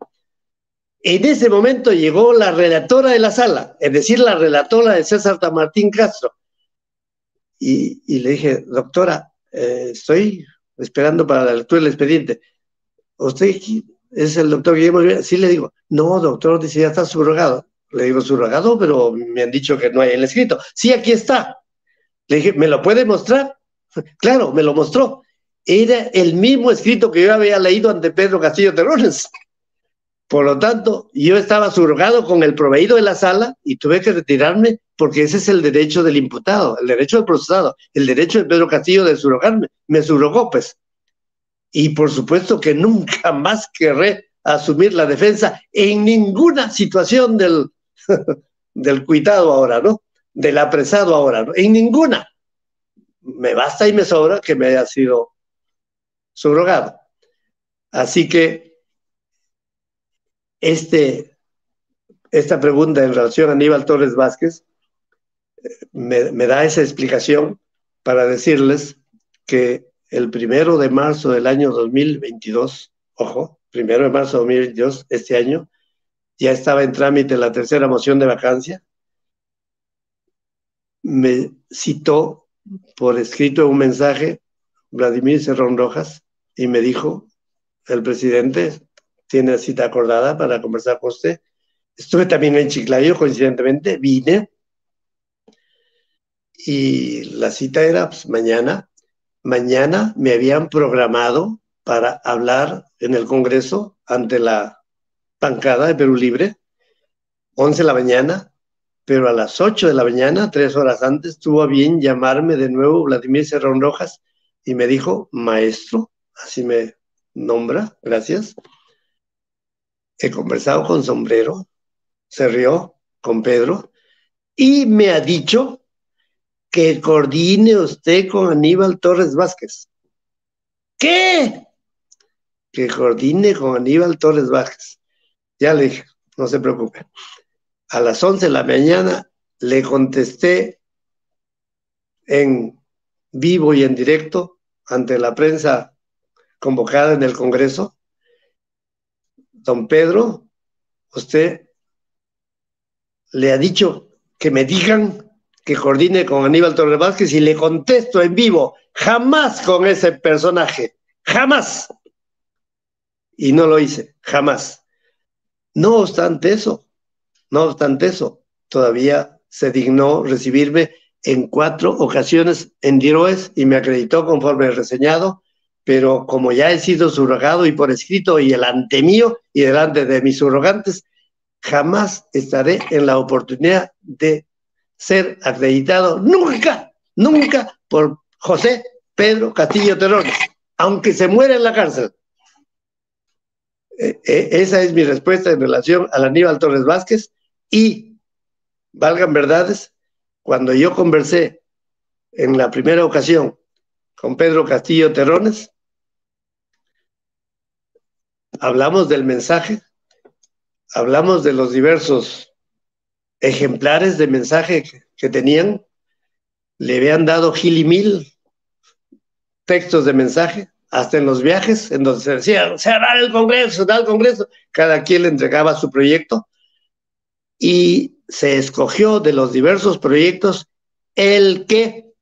En ese momento llegó la relatora de la sala, es decir, la relatora de César Tamartín Castro. Y le dije, doctora, estoy esperando para la lectura del expediente. ¿Usted es el doctor Guillermo Rivera? Sí, le digo. No, doctor, dice, ya está subrogado. Le digo, subrogado, pero me han dicho que no hay el escrito. Sí, aquí está. Le dije, ¿me lo puede mostrar? Claro, me lo mostró. Era el mismo escrito que yo había leído ante Pedro Castillo Terrones. Por lo tanto, yo estaba subrogado con el proveído de la sala y tuve que retirarme porque ese es el derecho del imputado, el derecho del procesado, el derecho de Pedro Castillo de subrogarme. Me subrogó, pues. Y por supuesto que nunca más querré asumir la defensa en ninguna situación del cuitado ahora, ¿no? Del apresado ahora, ¿no? En ninguna. Me basta y me sobra que me haya sido subrogado. Así que esta pregunta en relación a Aníbal Torres Vázquez me da esa explicación para decirles que el 1 de marzo del año 2022, ojo, 1 de marzo de 2022, este año, ya estaba en trámite la tercera moción de vacancia, me citó por escrito un mensaje Vladimir Cerrón Rojas y me dijo, el presidente tiene cita acordada para conversar con usted. Estuve también en Chiclayo, coincidentemente, vine y la cita era pues, mañana. Mañana me habían programado para hablar en el Congreso ante la bancada de Perú Libre, 11 de la mañana, pero a las 8 de la mañana, 3 horas antes, tuvo a bien llamarme de nuevo Vladimir Cerrón Rojas y me dijo, maestro, así me nombra, gracias. He conversado con Sombrero, se rió con Pedro y me ha dicho que coordine usted con Aníbal Torres Vázquez. ¿Qué? Que coordine con Aníbal Torres Vázquez. Ya le dije, no se preocupe. A las 11 de la mañana le contesté en vivo y en directo ante la prensa convocada en el Congreso. Don Pedro, usted le ha dicho que me digan que coordine con Aníbal Torres Vázquez y le contesto en vivo, jamás con ese personaje, jamás. Y no lo hice, jamás. No obstante eso, todavía se dignó recibirme en 4 ocasiones en Diroes y me acreditó conforme reseñado, pero como ya he sido subrogado y por escrito y delante mío y delante de mis subrogantes, jamás estaré en la oportunidad de ser acreditado nunca, nunca por José Pedro Castillo Terrones, aunque se muera en la cárcel. Esa es mi respuesta en relación al Aníbal Torres Vázquez y, valgan verdades, cuando yo conversé en la primera ocasión con Pedro Castillo Terrones, hablamos del mensaje, hablamos de los diversos ejemplares de mensaje que tenían, le habían dado 1,000 textos de mensaje, hasta en los viajes, en donde se decía, se hará el Congreso, da el Congreso, cada quien le entregaba su proyecto, y se escogió de los diversos proyectos el que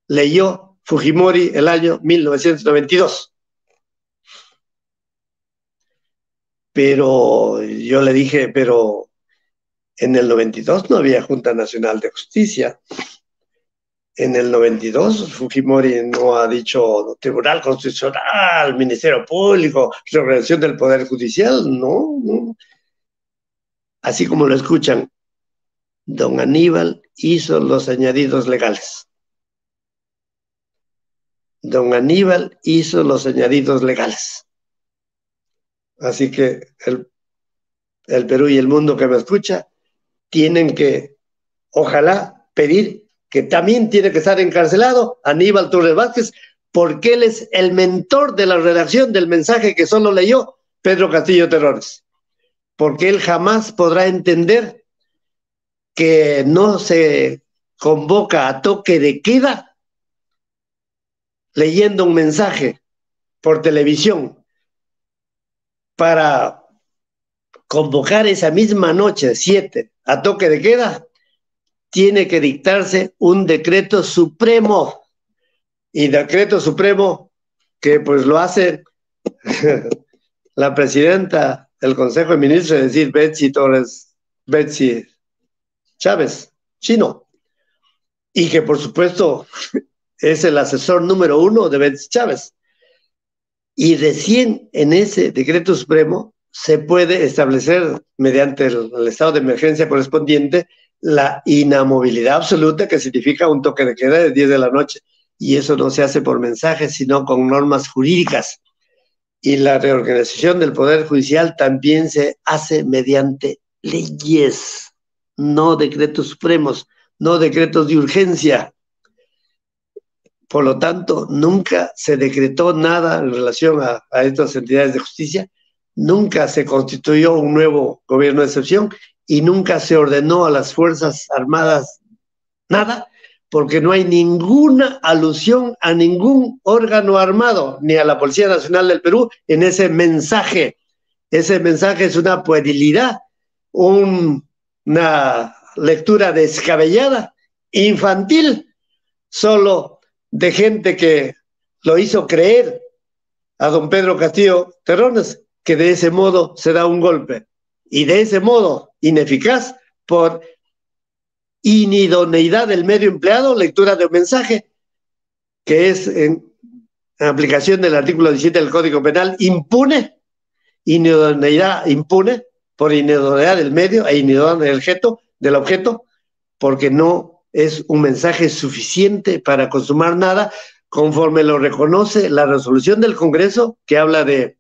leyó Fujimori el año 1992. Pero yo le dije, pero en el 92 no había Junta Nacional de Justicia. En el 92 Fujimori no ha dicho Tribunal Constitucional, Ministerio Público, reorganización del Poder Judicial, no, no. Así como lo escuchan, don Aníbal hizo los añadidos legales. Don Aníbal hizo los añadidos legales. Así que el Perú y el mundo que me escucha tienen que, ojalá, pedir que también tiene que estar encarcelado Aníbal Torres Vázquez, porque él es el mentor de la redacción del mensaje que solo leyó Pedro Castillo Terrones. Porque él jamás podrá entender que no se convoca a toque de queda leyendo un mensaje por televisión para convocar esa misma noche, 7, a toque de queda, tiene que dictarse un decreto supremo. Y decreto supremo que pues lo hace la presidenta del Consejo de Ministros, es decir, Betsy Chávez, chino, y que por supuesto es el asesor número 1 de Betsy Chávez. Y recién en ese decreto supremo se puede establecer, mediante el estado de emergencia correspondiente, la inamovilidad absoluta, que significa un toque de queda de 10 de la noche. Y eso no se hace por mensajes, sino con normas jurídicas. Y la reorganización del Poder Judicial también se hace mediante leyes, no decretos supremos, no decretos de urgencia. Por lo tanto, nunca se decretó nada en relación a estas entidades de justicia, nunca se constituyó un nuevo gobierno de excepción y nunca se ordenó a las Fuerzas Armadas nada, porque no hay ninguna alusión a ningún órgano armado, ni a la Policía Nacional del Perú en ese mensaje. Ese mensaje es una puerilidad, una lectura descabellada, infantil, solo de gente que lo hizo creer a don Pedro Castillo Terrones, que de ese modo se da un golpe. Y de ese modo, ineficaz, por inidoneidad del medio empleado, lectura de un mensaje, que es en aplicación del artículo 17 del Código Penal, impune, inidoneidad impune, por inidoneidad del medio e inidoneidad del objeto, porque no es un mensaje suficiente para consumar nada, conforme lo reconoce la resolución del Congreso, que habla de,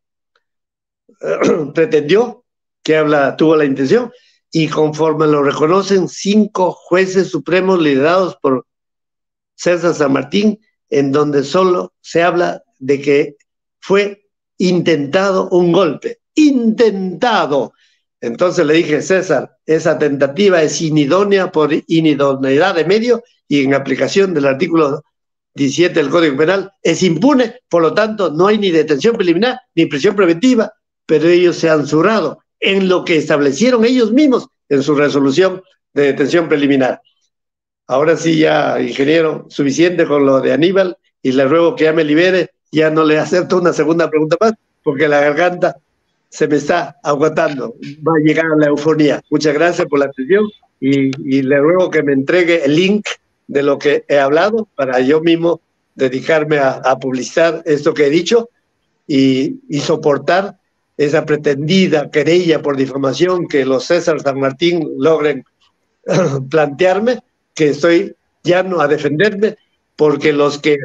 pretendió, que habla, tuvo la intención, y conforme lo reconocen 5 jueces supremos liderados por César San Martín, en donde solo se habla de que fue intentado un golpe. ¡Intentado! Entonces le dije, César, esa tentativa es inidónea por inidoneidad de medio y en aplicación del artículo 17 del Código Penal es impune, por lo tanto no hay ni detención preliminar ni prisión preventiva, pero ellos se han zurrado en lo que establecieron ellos mismos en su resolución de detención preliminar. Ahora sí ya, ingeniero, suficiente con lo de Aníbal y le ruego que ya me libere, ya no le acepto una segunda pregunta más porque la garganta se me está agotando, va a llegar a la eufonía. Muchas gracias por la atención y le ruego que me entregue el link de lo que he hablado para yo mismo dedicarme a publicitar esto que he dicho y soportar esa pretendida querella por difamación que los César San Martín logren plantearme, que estoy llano a defenderme, porque los que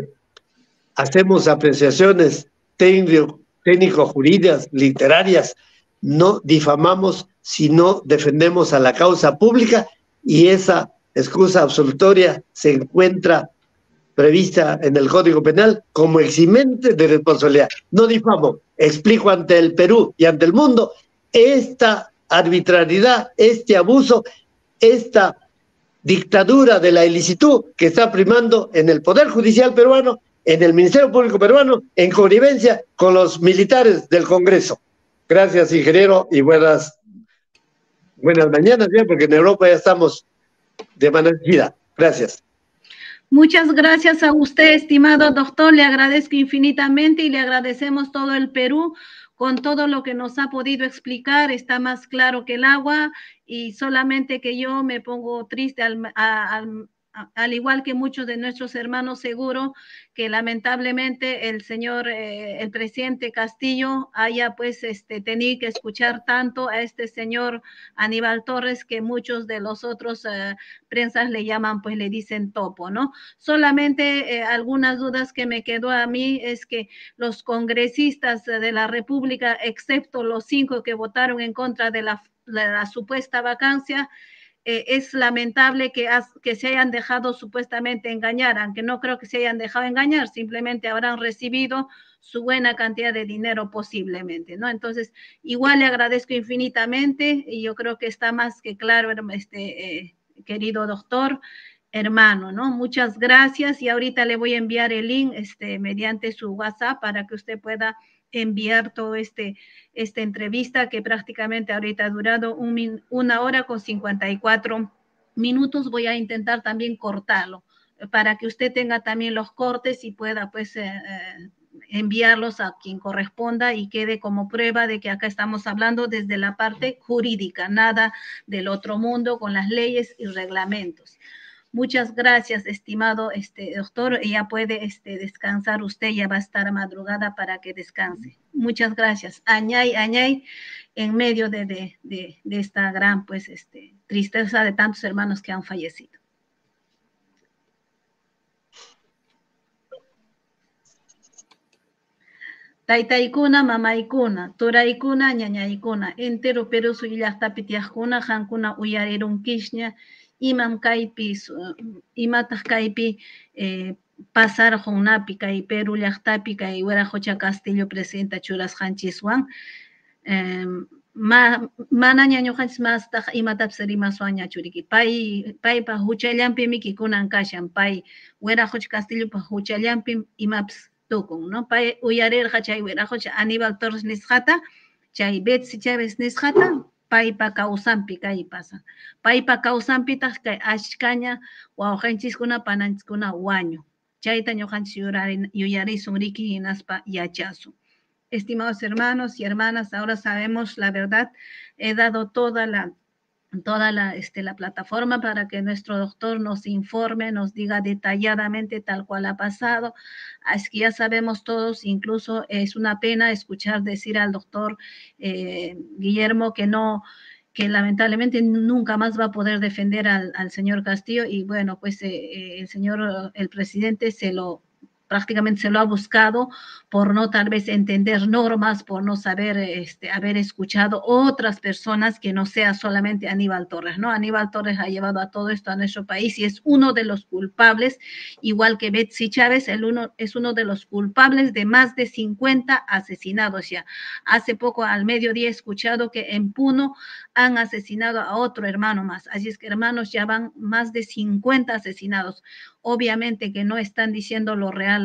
hacemos apreciaciones técnico-jurídicas, literarias, no difamamos, sino defendemos a la causa pública, y esa excusa absolutoria se encuentra prevista en el Código Penal como eximente de responsabilidad. No difamo, explico ante el Perú y ante el mundo esta arbitrariedad, este abuso, esta dictadura de la ilicitud que está primando en el Poder Judicial peruano, en el Ministerio Público peruano, en connivencia con los militares del Congreso. Gracias, ingeniero, y buenas mañanas, bien, porque en Europa ya estamos de manera. Gracias. Muchas gracias a usted, estimado doctor, le agradezco infinitamente y le agradecemos todo el Perú con todo lo que nos ha podido explicar, está más claro que el agua, y solamente que yo me pongo triste al igual que muchos de nuestros hermanos, seguro que lamentablemente el señor, el presidente Castillo haya pues tenido que escuchar tanto a este señor Aníbal Torres, que muchos de los otros prensas le llaman, pues le dicen topo, ¿no? Solamente algunas dudas que me quedó a mí es que los congresistas de la República, excepto los 5 que votaron en contra de la supuesta vacancia, es lamentable que se hayan dejado supuestamente engañar, aunque no creo que se hayan dejado engañar, simplemente habrán recibido su buena cantidad de dinero posiblemente, ¿no? Entonces, igual le agradezco infinitamente y yo creo que está más que claro, querido doctor, hermano, ¿no? Muchas gracias, y ahorita le voy a enviar el link mediante su WhatsApp para que usted pueda enviar todo esta entrevista que prácticamente ahorita ha durado 1 hora con 54 minutos. Voy a intentar también cortarlo para que usted tenga también los cortes y pueda pues enviarlos a quien corresponda y quede como prueba de que acá estamos hablando desde la parte jurídica, nada del otro mundo con las leyes y reglamentos. Muchas gracias, estimado doctor. Ya puede descansar usted, ya va a estar madrugada para que descanse. Muchas gracias. Añay, añay, en medio de esta gran pues, tristeza de tantos hermanos que han fallecido. Taytaykuna, mamaykuna, turaykuna, ñañaykuna, entero Perú suyllaqtapi tiyaqkuna, hankuna uyarirunkichña, imam kaypi, imataq kaypi pasarqunnapi, kay Perú llaqtapi, kay Wiraqucha Castillo presidenta churasqanchiswan, mana ñañuqanchis mastaq imatapis rimaswan ñachuriki. Paypa huchallanpimi kikunan kashan, pay Wiraqucha Castillopa huchallanpim imapis tukun, ¿no? Pay uyarirqa chay Wiraqucha Aníbal Torres nisqata, chay Betsy Chávez nisqata, paypa kawsanpi kay pasan. Paypa kawsanpitaq kay ashkaña wawqinchiskuna pananchiskuna wañu. Chayta ñuqanchis yuyarisun riki hinaspa yachasun. Estimados hermanos y hermanas, ahora sabemos la verdad. He dado toda la plataforma para que nuestro doctor nos informe, nos diga detalladamente tal cual ha pasado. Es que ya sabemos todos, incluso es una pena escuchar decir al doctor Guillermo que lamentablemente nunca más va a poder defender al señor Castillo, y bueno, pues el presidente prácticamente se lo ha buscado por no tal vez entender normas, por no saber haber escuchado otras personas que no sea solamente Aníbal Torres, ¿no? Aníbal Torres ha llevado a todo esto a nuestro país y es uno de los culpables, igual que Betsy Chávez, es uno de los culpables de más de 50 asesinados ya. Hace poco al mediodía he escuchado que en Puno han asesinado a otro hermano más, así es que hermanos ya van más de 50 asesinados. Obviamente que no están diciendo lo real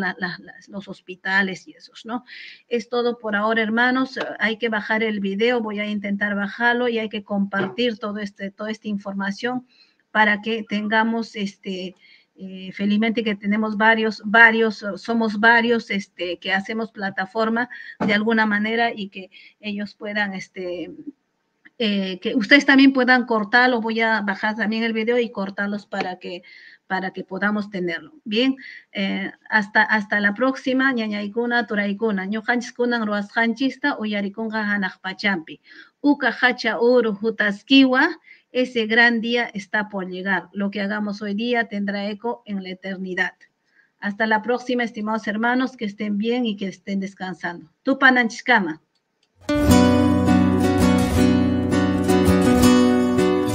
los hospitales y esos, ¿no? Es todo por ahora, hermanos. Hay que bajar el video, voy a intentar bajarlo y hay que compartir toda esta información para que tengamos, felizmente que tenemos somos varios que hacemos plataforma de alguna manera y que ellos puedan, que ustedes también puedan cortarlo. Voy a bajar también el video y cortarlos para que podamos tenerlo. Bien, hasta la próxima. Ñañaykuna, turaykuna, ñuqanchiskuna ruwasqanchista uyarikunqa hanaq pachampi. Uka hacha uru hutaskiwa, ese gran día está por llegar. Lo que hagamos hoy día tendrá eco en la eternidad. Hasta la próxima, estimados hermanos, que estén bien y que estén descansando. Tupananchikama.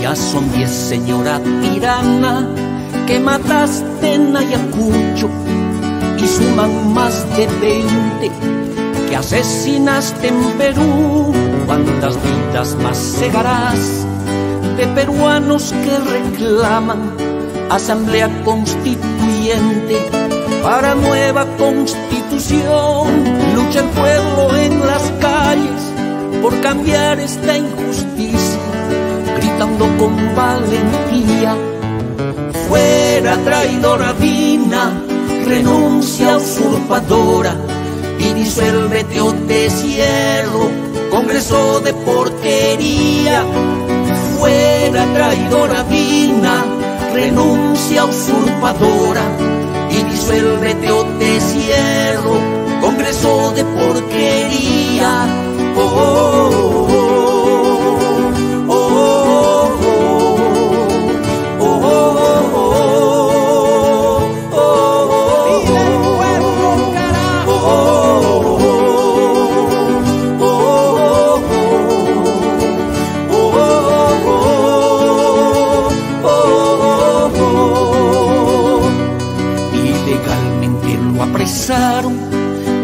Ya son 10, señora tirana, que mataste en Ayacucho y suman más de 20 que asesinaste en Perú. ¿Cuántas vidas más cegarás de peruanos que reclaman asamblea constituyente para nueva constitución? Lucha el pueblo en las calles por cambiar esta injusticia, gritando con valentía: fuera traidora Dina, renuncia usurpadora y disuélvete o te cierro, Congreso de porquería. Fuera traidora Dina, renuncia usurpadora y disuélvete o te cierro, Congreso de porquería. Oh, oh, oh.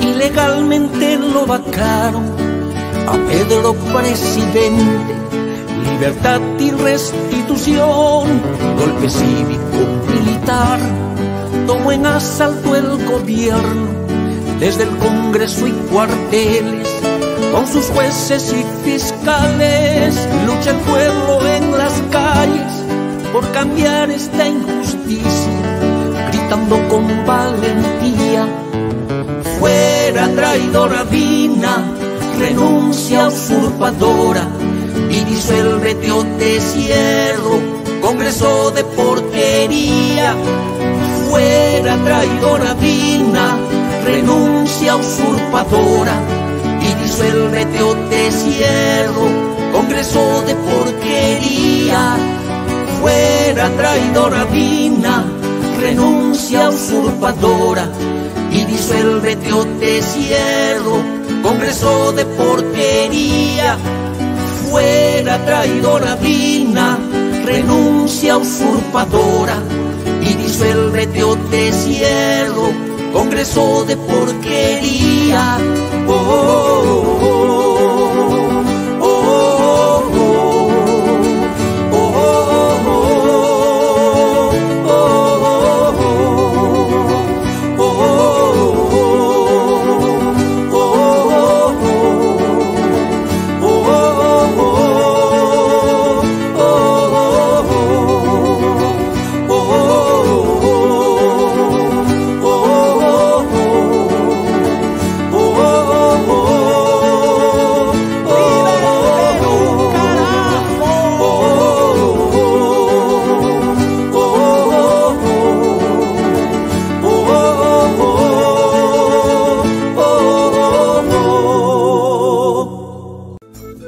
Ilegalmente lo vacaron a Pedro presidente. Libertad y restitución, golpe cívico militar, tomó en asalto el gobierno desde el Congreso y cuarteles, con sus jueces y fiscales, lucha el pueblo en las calles por cambiar esta injusticia, gritando con valentía: fuera traidora Dina, renuncia usurpadora y disuélvete o te cierro, Congreso de porquería. Fuera traidora Dina, renuncia usurpadora y disuélvete o te cierro, Congreso de porquería. Fuera traidora Dina, renuncia usurpadora y disuélvete o te cierro, Congreso de porquería. Fuera traidora Dina, renuncia usurpadora y disuélvete o te cierro, Congreso de porquería. Oh, oh, oh, oh, oh, oh, oh,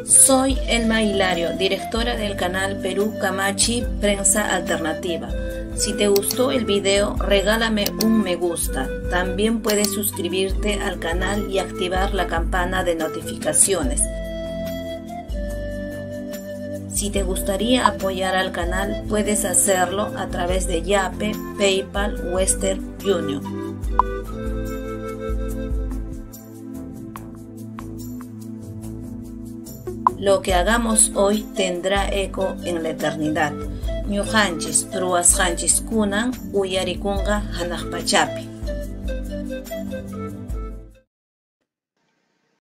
Soy Elma Hilario, directora del canal Perú Camachi Prensa Alternativa. Si te gustó el video, regálame un me gusta. También puedes suscribirte al canal y activar la campana de notificaciones. Si te gustaría apoyar al canal, puedes hacerlo a través de Yape, PayPal, Western Union. Lo que hagamos hoy tendrá eco en la eternidad. Ñuqanchis ruwasqanchis kunan uyarikunqa hanaqpachapi.